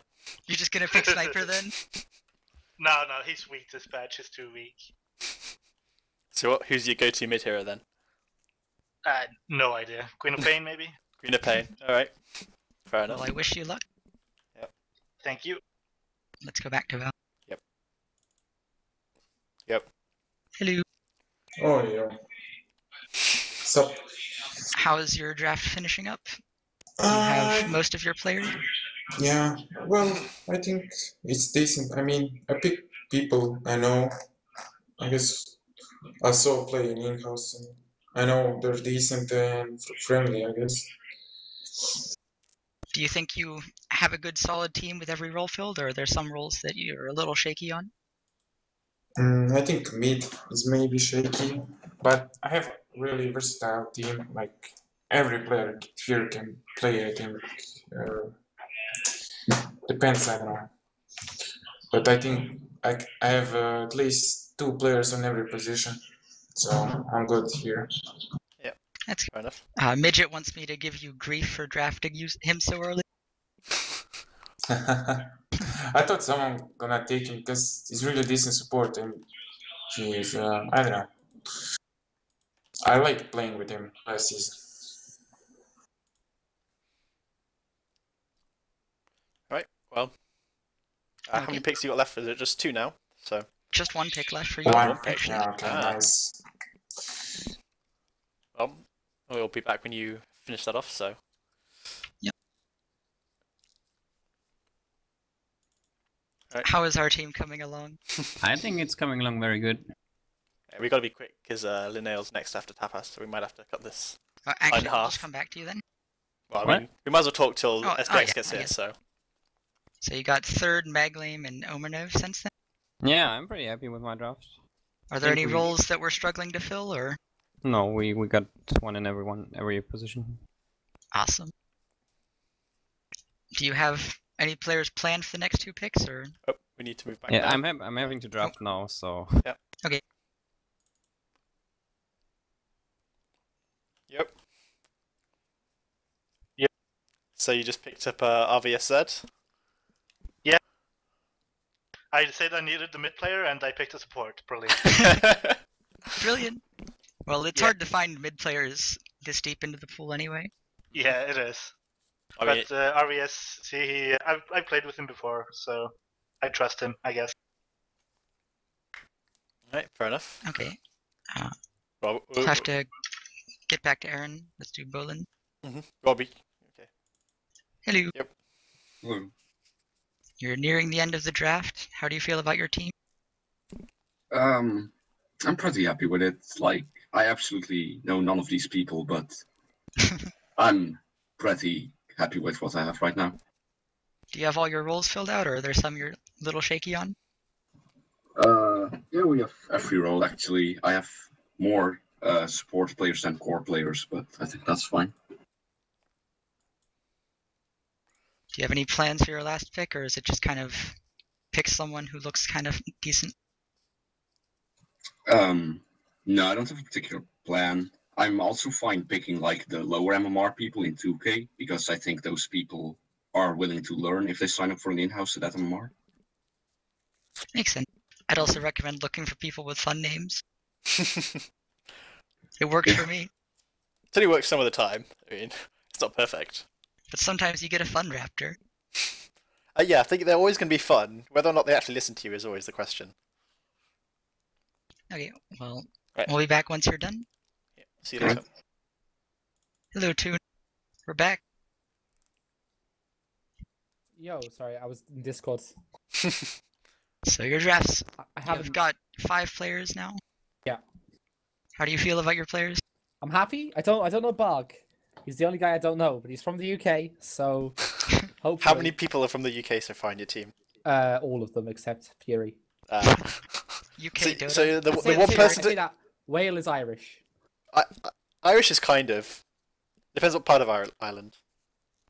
You're just gonna pick Sniper then? No, he's weak. This patch is too weak. So who's your go-to mid hero then? No idea. Queen of Pain, maybe? Queen of Pain. Alright. Fair enough. Well, I wish you luck. Yep. Thank you. Let's go back to Val. Yep. Hello. Oh, yeah. So, how is your draft finishing up? Do you have most of your players? Yeah, well, I think it's decent. I mean, I pick people I know. I guess I saw playing in-house, and I know they're decent and friendly, I guess. Do you think you have a good solid team with every role filled, or are there some roles that you're a little shaky on? I think mid is maybe shaky. but I have really versatile team. Like every player here can play. I think depends. I don't know, but I think I have at least 2 players on every position, so I'm good here. Yeah, That's fair enough. Midget wants me to give you grief for drafting him so early. I thought someone gonna take him because he's really decent support and he's I don't know. I liked playing with him last season. Right. Well, how many picks you got left? Is it just 2 now? So just 1 pick left for you. One pick. Yeah, okay, nice. Well, we'll be back when you finish that off. So. Yep. Right. How is our team coming along? I think it's coming along very good. Yeah, we got to be quick because Linnaeul's next after Tapas, so we might have to cut this in Actually, I'll half. just come back to you then. Well, I mean, we might as well talk till Oh, SDX gets I here. guess. So. So you got 3rd Maglame and Omenov since then? Yeah, I'm pretty happy with my draft. Are there any roles that we're struggling to fill, or? No, we got one in every position. Awesome. Do you have any players planned for the next 2 picks, or? Oh, we need to move back. Yeah, now. I'm having to draft now, so. Yeah. Okay. Yep. So you just picked up RVSZ? Yeah. I said I needed the mid player and I picked a support. Brilliant. Brilliant. Well, it's hard to find mid players this deep into the pool anyway. Yeah, it is. I mean, But RVS, see, I've played with him before, so I trust him, I guess. Right, fair enough. Okay. Well, We'll have to get back to Aaron. Let's do Bolin. Robbie. Okay. Hello. Yep. Hello. You're nearing the end of the draft. How do you feel about your team? I'm pretty happy with it. Like, I absolutely know none of these people, but I'm pretty happy with what I have right now. Do you have all your roles filled out, or are there some you're a little shaky on? Yeah, we have every role actually. I have more support players than core players, but I think that's fine. Do you have any plans for your last pick, or is it just kind of pick someone who looks kind of decent? No, I don't have a particular plan. I'm also fine picking like the lower MMR people in 2K because I think those people are willing to learn if they sign up for an in-house at that MMR. Makes sense. I'd also recommend looking for people with fun names. It works for me. It only works some of the time. I mean, it's not perfect. But sometimes you get a fun raptor. Yeah, I think they're always going to be fun. Whether or not they actually listen to you is always the question. Okay, well, Right. we'll be back once you're done. Yeah, see you later. Hello, Toon. We're back. Yo, sorry, I was in Discord. So your drafts. I You've got 5 players now. Yeah. How do you feel about your players? I'm happy. I don't know Bog. He's the only guy I don't know, but he's from the UK, so hopefully. How many people are from the UK so far in your team? All of them except Fury. UK Dota. So the I one say person that Whale is Irish. Irish is kind of depends what part of Ireland.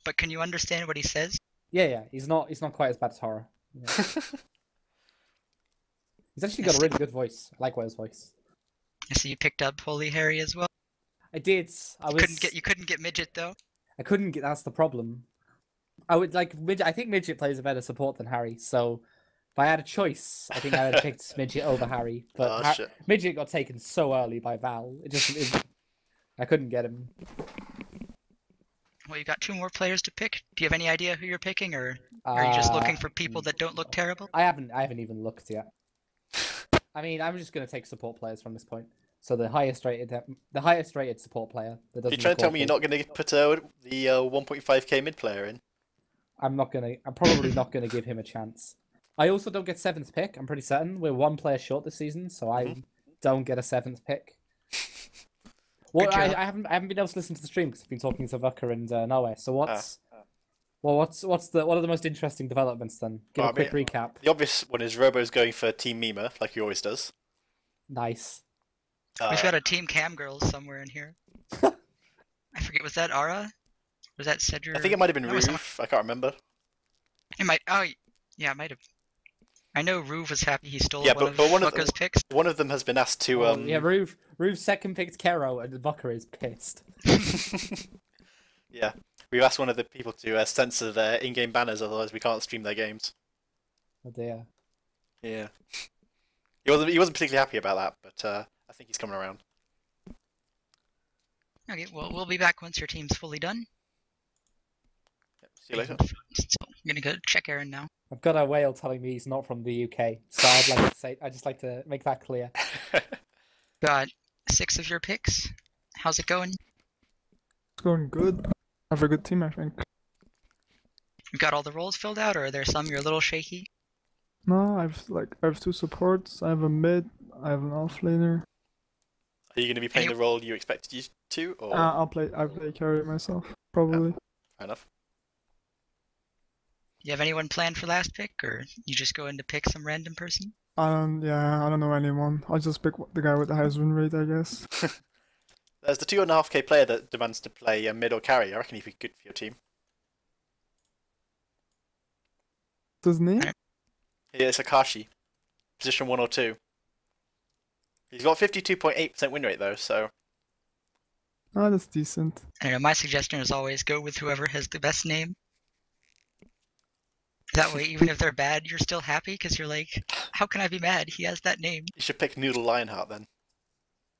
But can you understand what he says? Yeah. He's not quite as bad as Horror. Yeah. He's actually got a really good voice. I like Whale's voice. I see you picked up Holy Harry as well. I did. You couldn't get Midget though. I couldn't get. That's the problem. I would like Midget. I think Midget plays a better support than Harry. So if I had a choice, I think I would have picked Midget over Harry. But shit. Midget got taken so early by Val. I couldn't get him. Well, you got 2 more players to pick. Do you have any idea who you're picking, or are you just looking for people that don't look terrible? I haven't even looked yet. I mean, I'm just gonna take support players from this point. So the highest rated support player. That doesn't You're trying to tell me you're not going to put the 1.5k mid player in? I'm probably not gonna give him a chance. I also don't get 7th pick. I'm pretty certain we're 1 player short this season, so I don't get a 7th pick. Well, I haven't been able to listen to the stream because I've been talking to Vucker and Noah. So what are the most interesting developments then? Give a quick recap. The obvious one is Robo's going for Team Mima, like he always does. Nice. We've got a team cam girls somewhere in here. I forget, was that Ara? Was that Cedric? I think it might have been No, it's not. Roof. I can't remember. It might. Oh, yeah, it might have. I know Roof was happy he stole Yeah, one but one of Vucker's picks. One of them has been asked to. Yeah, Roof's second picked Kero, and Vucker is pissed. Yeah, we've asked one of the people to censor their in-game banners, otherwise we can't stream their games. Oh dear. Yeah. He wasn't particularly happy about that, but I think he's coming around. Okay, well, we'll be back once your team's fully done. See you later. So, I'm gonna go check Aaron now. I've got a whale telling me he's not from the UK, so I'd just like to make that clear. Got 6 of your picks. How's it going? It's going good. I have a good team, I think. You got all the roles filled out, or are there some you're a little shaky? No, I have 2 supports. I have a mid. I have an offlaner. Are you going to be playing the role you expected you to, or? I'll play carry myself, probably. Fair enough. You have anyone planned for last pick, or you just go in to pick some random person? I don't know anyone. I'll just pick the guy with the highest win rate, I guess. There's the 2.5k player that demands to play mid or carry. I reckon he'd be good for your team. What's his name? Yeah, it's Akashi. Position 1 or 2. He's got 52.8% win rate though, so. Oh, that's decent. I don't know, my suggestion is always go with whoever has the best name. That way, even if they're bad, you're still happy, because you're like, how can I be mad? He has that name. You should pick Noodle Lionheart then.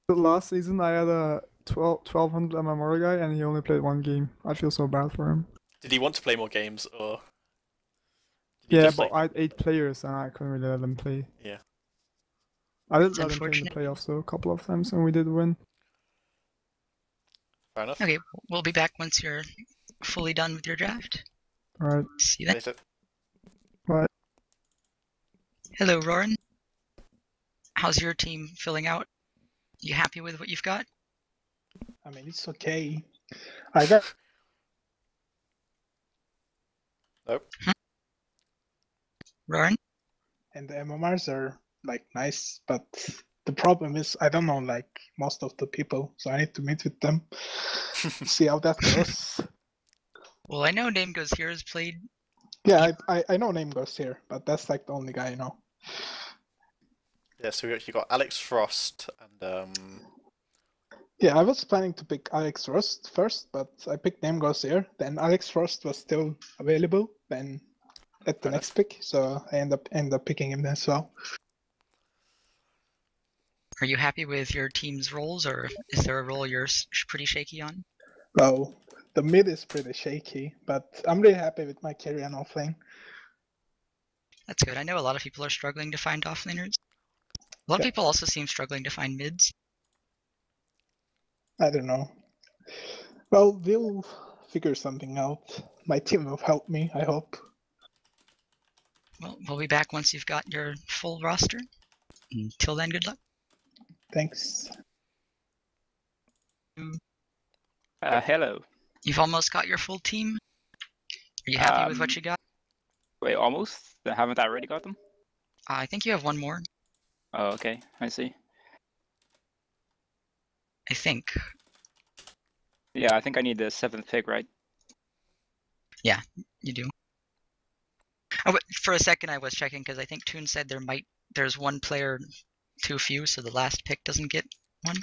But last season I had a 1200 MMR guy and he only played 1 game. I feel so bad for him. Did he want to play more games, or? Yeah, but I had 8 players and I couldn't really let them play. Yeah. I did let him play in the playoffs though, a couple of times, and we did win. Fair enough. Okay, we'll be back once you're fully done with your draft. Alright. See you then. Bye. Hello, Roran. How's your team filling out? You happy with what you've got? I mean, it's okay. I got. Nope. Roran? And the MMRs are like nice, but the problem is I don't know like most of the people, so I need to meet with them, see how that goes. Well, I know Name Goes Here is played. Yeah, I know Name Goes Here, but that's like the only guy I know. Yeah, so you got Alex Frost and Yeah, I was planning to pick Alex Frost first, but I picked Name Goes Here. Then Alex Frost was still available then at the next pick, so I end up picking him as well. Are you happy with your team's roles, or is there a role you're pretty shaky on? Well, the mid is pretty shaky, but I'm really happy with my carry and offlane. That's good. I know a lot of people are struggling to find offlaners. A lot of people also seem struggling to find mids. I don't know. Well, we'll figure something out. My team will help me, I hope. Well, we'll be back once you've got your full roster. Until then, good luck. Thanks. Hello. You've almost got your full team? Are you happy with what you got? Wait, almost? Haven't I already got them? I think you have one more. Oh, okay. I see. I think. Yeah, I think I need the 7th pick, right? Yeah, you do. Oh, for a second I was checking because I think Toon said there's one player too few, so the last pick doesn't get one.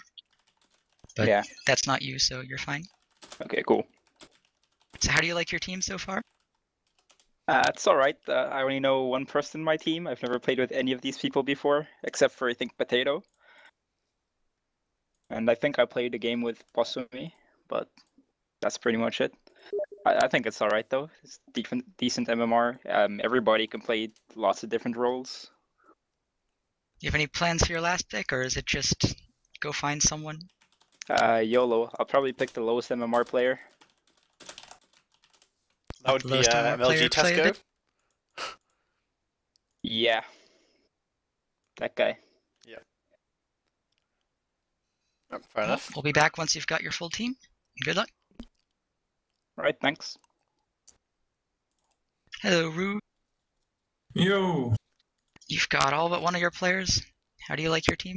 But yeah, that's not you, so you're fine. Okay, cool. So how do you like your team so far? It's alright. I only know one person in my team. I've never played with any of these people before, except for, I think, Potato. And I think I played a game with Bosumi, but that's pretty much it. I think it's alright, though. It's decent MMR. Everybody can play lots of different roles. You have any plans for your last pick, or is it just go find someone? YOLO. I'll probably pick the lowest MMR player. That would be MLG Tesco? Yeah. That guy. Yeah. Fair enough. We'll be back once you've got your full team. Good luck. Alright, thanks. Hello, Rue. Yo. You've got all but one of your players. How do you like your team?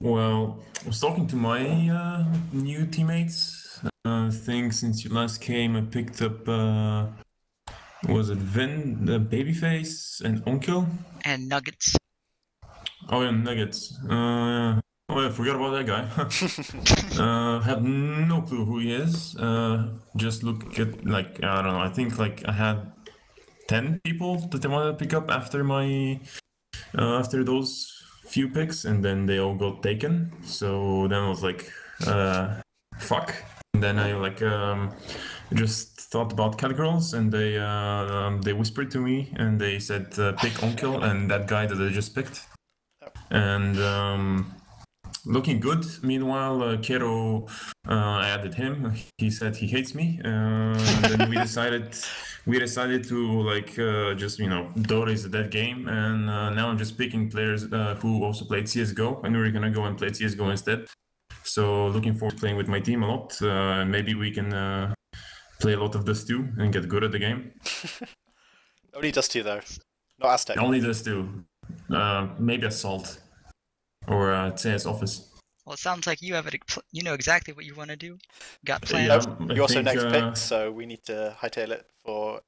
Well, I was talking to my new teammates. I think since you last came, I picked up, was it Vin, Babyface, and Onkill? And Nuggets. Oh, yeah, Nuggets. Oh, I forgot about that guy. Have no clue who he is. Just look at, like, I don't know, I think, like, I had 10 people that I wanted to pick up after my, after those few picks, and then they all got taken. So then I was like, fuck. And then I like just thought about Catgirls, and they whispered to me, and they said pick Onkill and that guy that I just picked. And looking good. Meanwhile, Kero, I added him. He said he hates me. And then we decided to like just, you know, Dota is a dead game, and now I'm just picking players who also played CS:GO, and we're gonna go and play CS:GO instead. So looking forward to playing with my team a lot. Maybe we can play a lot of Dust 2 and get good at the game. Only Dust 2 though, not Aztec. Only Dust 2. Maybe Assault or CS Office. Well, it sounds like you have it. You know exactly what you want to do. Got plans. Yeah, You also next pick, so we need to hightail it before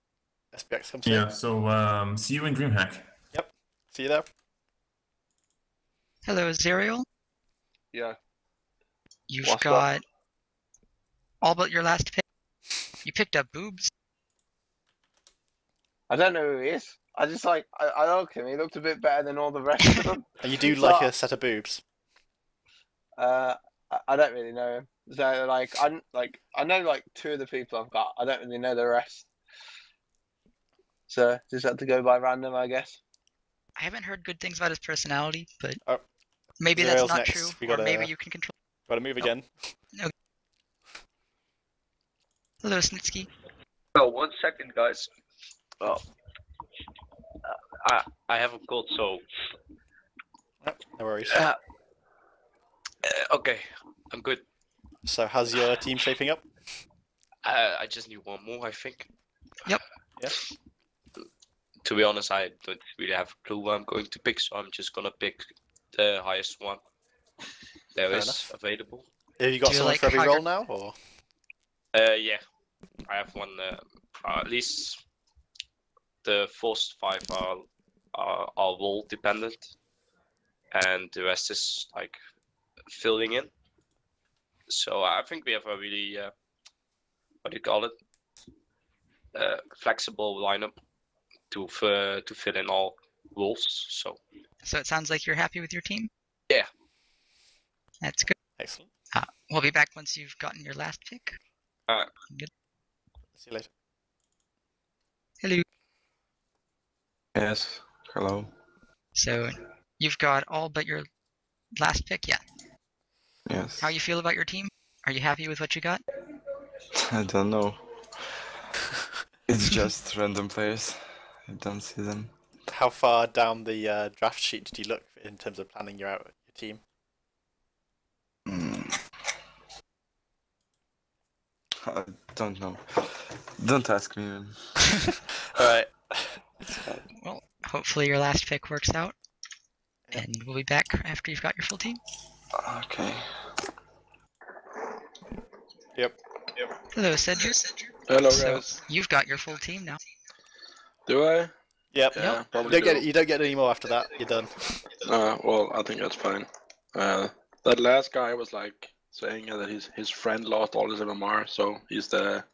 SPX comes in. Yeah, so see you in DreamHack. Yep, see you there. Hello, Zerial. Yeah. You've What's got up? all but your last pick. You picked up Boobs. I don't know who he is. I just like I like him. He looked a bit better than all the rest of them. And you do So, like a set of boobs. I don't really know him. So like I know like 2 of the people I've got. I don't really know the rest. So just had to go by random, I guess. I haven't heard good things about his personality, but Oh, maybe Zerial's that's not next. true, We or gotta- maybe you can control. Gotta move again. No. Hello, Snitsky. Oh, 1 second, guys. Oh, I have a cold, so. No worries. Okay, I'm good. So how's your team shaping up? I just need one more, I think. Yep. Yeah. To be honest, I don't really have a clue what I'm going to pick, so I'm just gonna pick the highest one there Fair is enough. available. Have you got someone for every role now, or? Yeah, I have one. At least the first 5 are role dependent, and the rest is like filling in. So I think we have a really what do you call it? Flexible lineup to fill in all roles. So So it sounds like you're happy with your team. yeah. That's good. Excellent. We'll be back once you've gotten your last pick. Alright. Good. See you later. Hello. Yes. Hello. So you've got all but your last pick, yeah. Yes. How you feel about your team? Are you happy with what you got? I don't know. It's just random players. I don't see them. How far down the draft sheet did you look in terms of planning your team? I don't know. Don't ask me. Man. Alright. Well, hopefully your last pick works out. And we'll be back after you've got your full team. Okay. Yep. Hello, Cedric. Hello, So guys. you've got your full team now. Do I? Yep. Yeah, You probably don't get any more after that. You're done. Well, I think that's fine. That last guy was like saying that his friend lost all his MMR, so he's the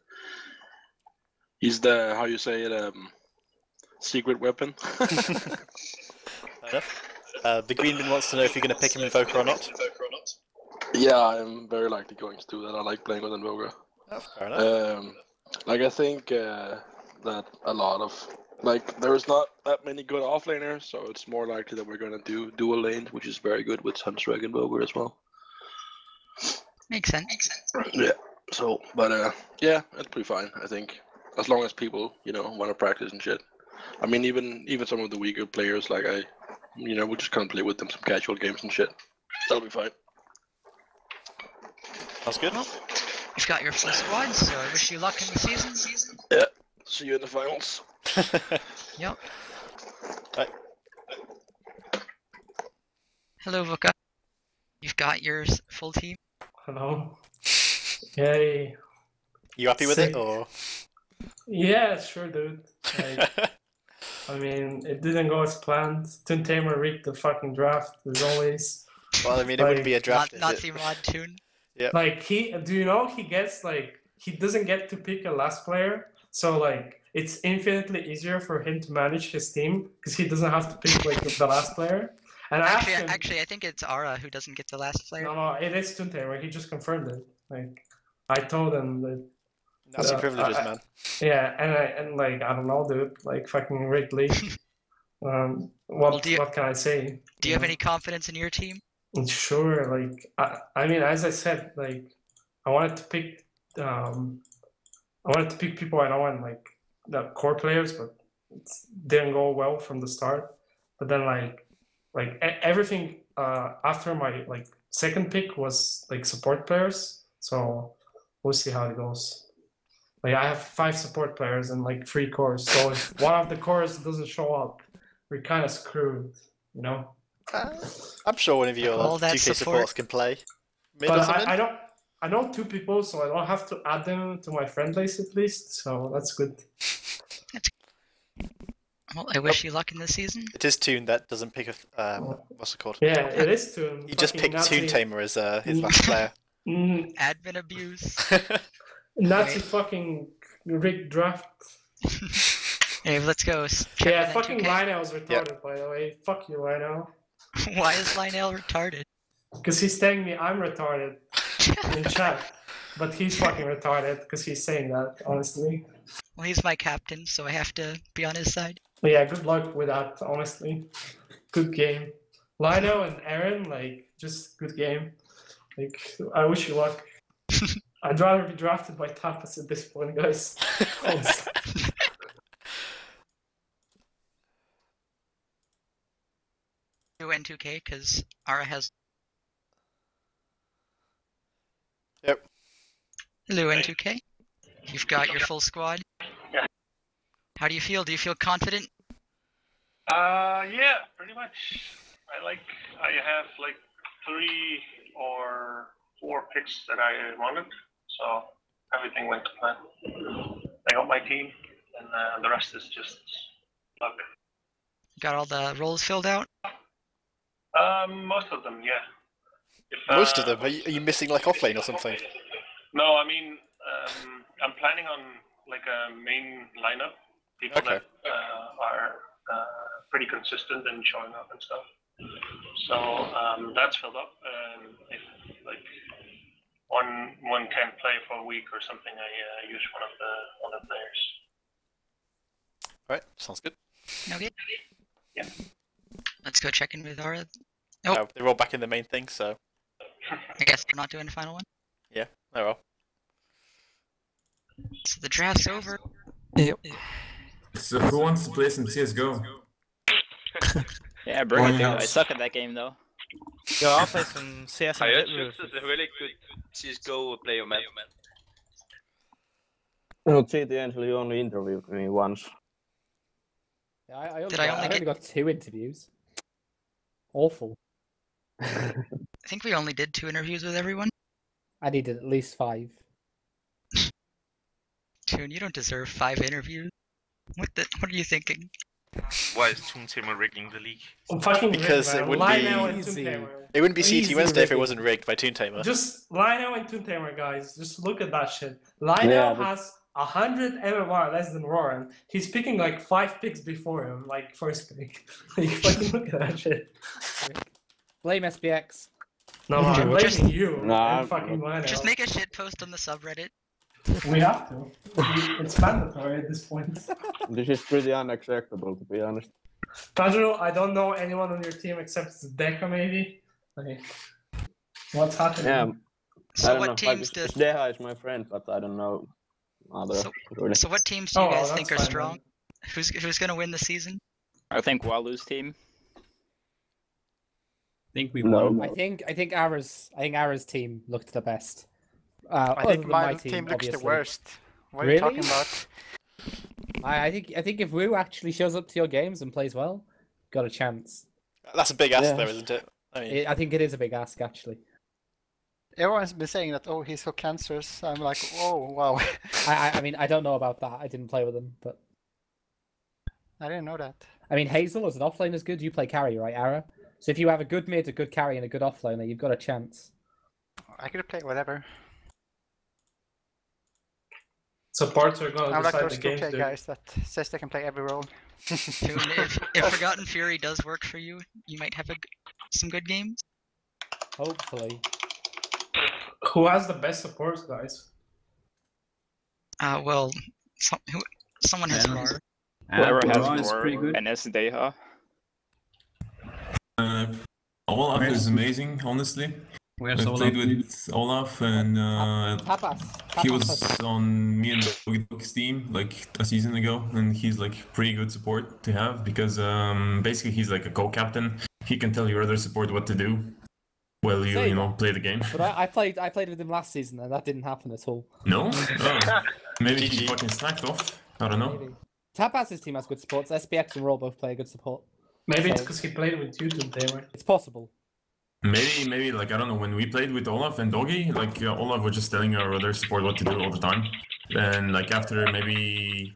how you say it secret weapon. Fair enough. The Greenman wants to know if you're going to pick him Invoker or not. Yeah, I'm very likely going to do that. I like playing with Invoker. Oh, fair enough. Like I think that a lot of there's not that many good offlaners, so it's more likely that we're gonna do dual lanes, which is very good with Sunstrike and Invoker as well. Makes sense. Yeah. So, but yeah, it'll be fine. I think as long as people, want to practice and shit. I mean, even some of the weaker players, like we just can't play with them some casual games and shit. That'll be fine. That's good. You've got your full squad, so I wish you luck in the season. Yeah. See you in the finals. Yep. Right. Hello, Vuka. You've You've got your full team. Hello. Yay. You happy with it, or? Yeah, sure, dude. Like, I mean, it didn't go as planned. Toon Tamer rigged the fucking draft, as always. Well, I mean, it wouldn't be a draft. Nazi mod Toon. Yeah. Like, do you know he gets, like, he doesn't get to pick a last player, so, like, it's infinitely easier for him to manage his team, because he doesn't have to pick, like, the last player. And Actually, I think it's Ara who doesn't get the last player. No, it is Toon Tamer. He just confirmed it. Like, I told him that. Nazi privileges, man. Yeah, and like, I don't know, dude. Like, fucking rigged league. What can I say? Do you have any confidence in your team? Sure. Like, I mean, as I said, like, I wanted to pick people I know and like the core players, but it didn't go well from the start. But then like everything after my like second pick was like support players, so we'll see how it goes. Like I have 5 support players and like 3 cores, so if one of the cores doesn't show up, we're kind of screwed, you know. I'm sure one of your 2K supports can play. But I know 2 people, so I don't have to add them to my friend list at least, so that's good. Well, I wish you luck in this season. It is Toon that doesn't pick a what's it called? Yeah, it is Toon. He just picked Toon Tamer as his last player. Admin abuse. Nazi fucking rigged draft. Hey, let's go. Yeah, fucking Lionel's retarded, by the way. Fuck you, Lionel. Why is Lionel retarded? Because he's telling me I'm retarded in chat. But he's fucking retarded because he's saying that, honestly. Well, he's my captain, so I have to be on his side. But yeah, good luck with that, honestly. Good game. Lionel and Aaron, like, just good game. Like, I wish you luck. I'd rather be drafted by Tapas at this point, guys. Do N2K because Ara has. Yep. Hello, N2K. You've got your full squad. Yeah. How do you feel? Do you feel confident? Yeah, pretty much. I have like 3 or 4 picks that I wanted, so everything went to plan. I got my team, and the rest is just luck. Got all the roles filled out? Most of them, yeah. Most of them? Are you missing like offlane or something? No, I mean, I'm planning on like a main lineup. People that are pretty consistent and showing up and stuff. So that's filled up. And if like one can't play for a week or something, I use one of the players. Right, sounds good. Okay. Yeah. Let's go check in with Ara. Oh, they're all back in the main thing, so. I guess we're not doing the final one. Yeah, oh well. So the draft's over. Yep. So who wants to play some CSGO? Yeah, bring it, dude. I suck at that game though. Yo, I'll play some CS I and heard Bitmove. Chris is a really good CSGO player, man. No, gtAngel, you only interviewed me once. Yeah, I I only got 2 interviews. Awful. I think we only did 2 interviews with everyone. I needed at least 5. Toon, you don't deserve 5 interviews. What are you thinking? Why is Toon Tamer rigging the league? Because it wouldn't be CET-Wednesday if it wasn't rigged by Toon Tamer. Just Lionel and Toon Tamer, guys. Just look at that shit. Lionel has 100 MMR less than Warren. He's picking like 5 picks before him, like first pick. Like, fucking look at that shit. Blame SBX. No, I'm blaming you. Nah, and fucking Lionel. Just make a shit post on the subreddit. We have to. It's mandatory at this point. This is pretty unacceptable, to be honest. Casual, I don't know anyone on your team except Deca, maybe. Like, what's happening? Yeah. So I don't what know, teams did? Deha is my friend, but I don't know other. So what teams do you guys think are strong? Who's gonna win the season? I think Walu's team. I think we won. I think Ara's team looked the best. I think my team looks the worst. What are you talking about? I think if Wu actually shows up to your games and plays well, got a chance. That's a big ask, though, isn't it? I think it is a big ask, actually. Everyone's been saying that, oh, he's so cancerous. I'm like, oh, wow. I mean, I don't know about that. I didn't play with him, but... I didn't know that. I mean, Hazel as an offlane is good. You play carry, right, Ara? So if you have a good mid, a good carry, and a good offlaner, you've got a chance. I could play whatever. Supports are gonna I'm like decide those the games, 2K dude. guys that says they can play every role. if Forgotten Fury does work for you, you might have some good games. Hopefully. Who has the best supports, guys? Well, someone has RAR. Whoever has Ra is pretty Roar good. and Deha. Olaf is amazing, honestly. Where's I've Olaf? played with Olaf, and he was on me and Dog's team like a season ago, and he's like pretty good support to have because basically he's like a co-captain. He can tell your other support what to do while you know play the game. But I played with him last season, and that didn't happen at all. No? Oh. Maybe he fucking slacked off. I don't know. Maybe. Tapas's team has good supports. SPX and Roll both play good support. Maybe it's So- because he played with you two, they were. It's possible. Maybe like I don't know. When we played with Olaf and Doggy, like Olaf was just telling our other support what to do all the time, and like after maybe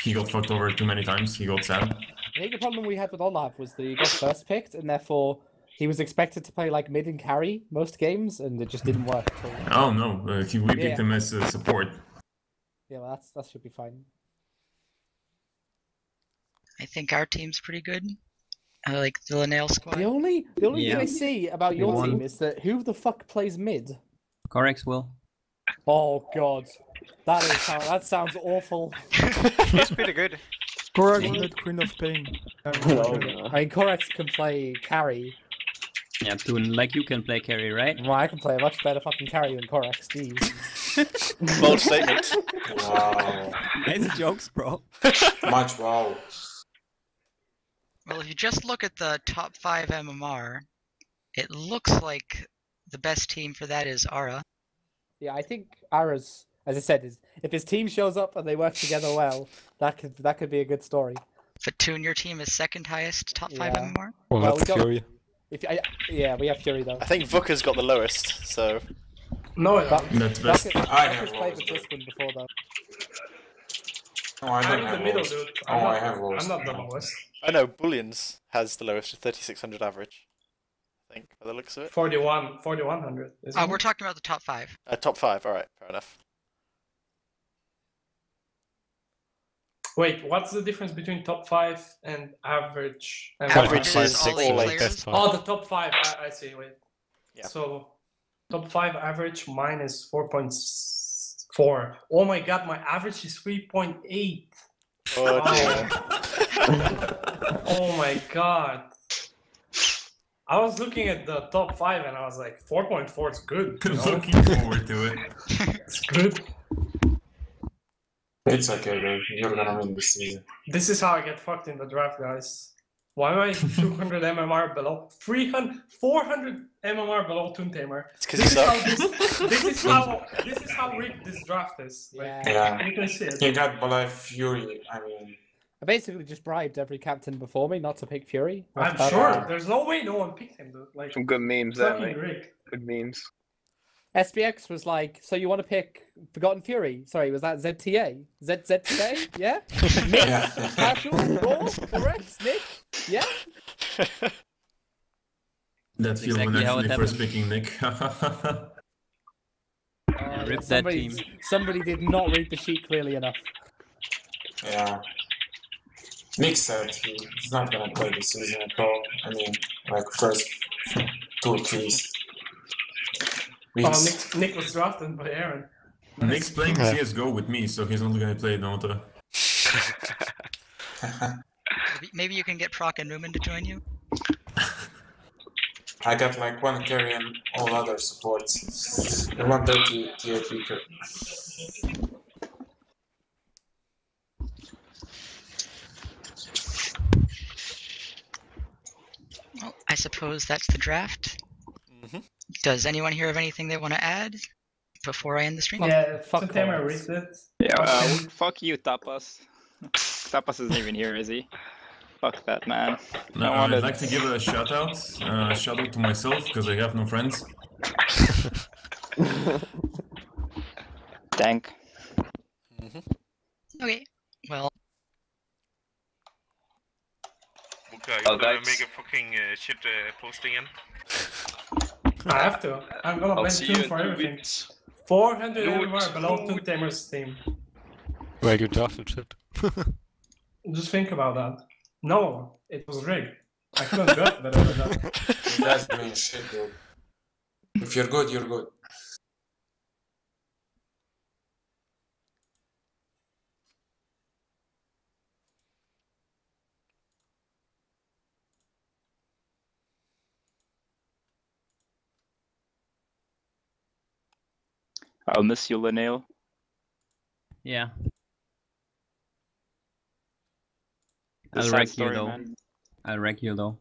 he got fucked over too many times, he got sad. I think the problem we had with Olaf was that he got first picked, and therefore he was expected to play like mid and carry most games, and it just didn't work at all. Oh no, we picked him as support. Yeah, well, that should be fine. I think our team's pretty good. I like the Linnell squad. The only thing I see about your One. team is that who the fuck plays mid? Correx will. Oh god, that sounds awful. He's pretty good. Korak mid, Queen of Pain. I mean, Correx can play carry. Yeah, Toon, like you can play carry, right? Well, I can play a much better fucking carry than Correx, jeez. Bold statement. Wow. Nice jokes, bro. Much wow. Well, if you just look at the top 5 MMR, it looks like the best team for that is Ara. Yeah, I think Ara's, as I said, is if his team shows up and they work together well, that could be a good story. But Toon, your team is second highest top 5 Yeah. MMR? Well, that's we don't- Fury. Yeah, we have Fury though. I think Vuka's got the lowest, so. No, That's best. I have Vuka's played with this one before though. No, I I'm don't in the have middle, lowest. dude. Oh, I have lowest. I'm not the lowest. I know Bullions has the lowest, 3600 average. I think, by the looks of it. 4100. We're talking about the top 5. Top 5, alright, fair enough. Wait, what's the difference between top 5 and average? Average is all players. Oh, the top 5. I see. Wait. Yeah. So, top 5 average, mine is 4.4. Oh my god, my average is 3.8. Oh dear. Oh my god. I was looking at the top 5 and I was like, 4.4 is good. You know? Looking forward to it. It's good. It's okay, dude. You're gonna win this season. This is how I get fucked in the draft, guys. Why am I 200 MMR below? 400 MMR below Toon Tamer. It's 'cause you suck. This is how rigged this draft is. Like, Yeah. you can see it. He got Believe Fury. I mean, I basically just bribed every captain before me not to pick Fury. That's I'm about sure. it. There's no way no one picked him, dude. Like, Some good memes there, fucking mate. rigged. Good memes. SPX was like, so you want to pick Forgotten Fury? Sorry, was that ZTA? ZTA? Yeah? Mix? Casual? Raw? Correct? Nick? Yeah? That feels exactly how it naturally first happened. picking Nick. Rip that team. Somebody did not read the sheet clearly enough. yeah. Nick said he's not gonna play this season at all. I mean, like first 2 or 3 weeks. Oh, Nick was drafted by Aaron. Nick's playing CSGO with me, so he's not gonna play Dota. Maybe you can get Proc and Newman to join you? I got like 1 carry and all other supports. And 1 dirty tier picker. Well, I suppose that's the draft. Does anyone here have anything they want to add before I end the stream? Yeah, Toon Tamer rigged it. Yeah, fuck you, Tapas. Tapas isn't even here, is he? Fuck that, man. No, I wanted... I'd like to give a shout out to myself because I have no friends. Dank. Okay, well. Okay, you better make a fucking shit post again. I have to. I'm gonna blame see you Toon in for 2 everything. weeks. 400 everywhere below Toon Tamer's team. Well, you drafted shit. Just think about that. No, it was rigged. I couldn't draft better than that. You guys doing shit, dude. If you're good, you're good. I'll miss you, Linnell. Yeah. The I'll sad wreck story, you though. man. I'll wreck you though.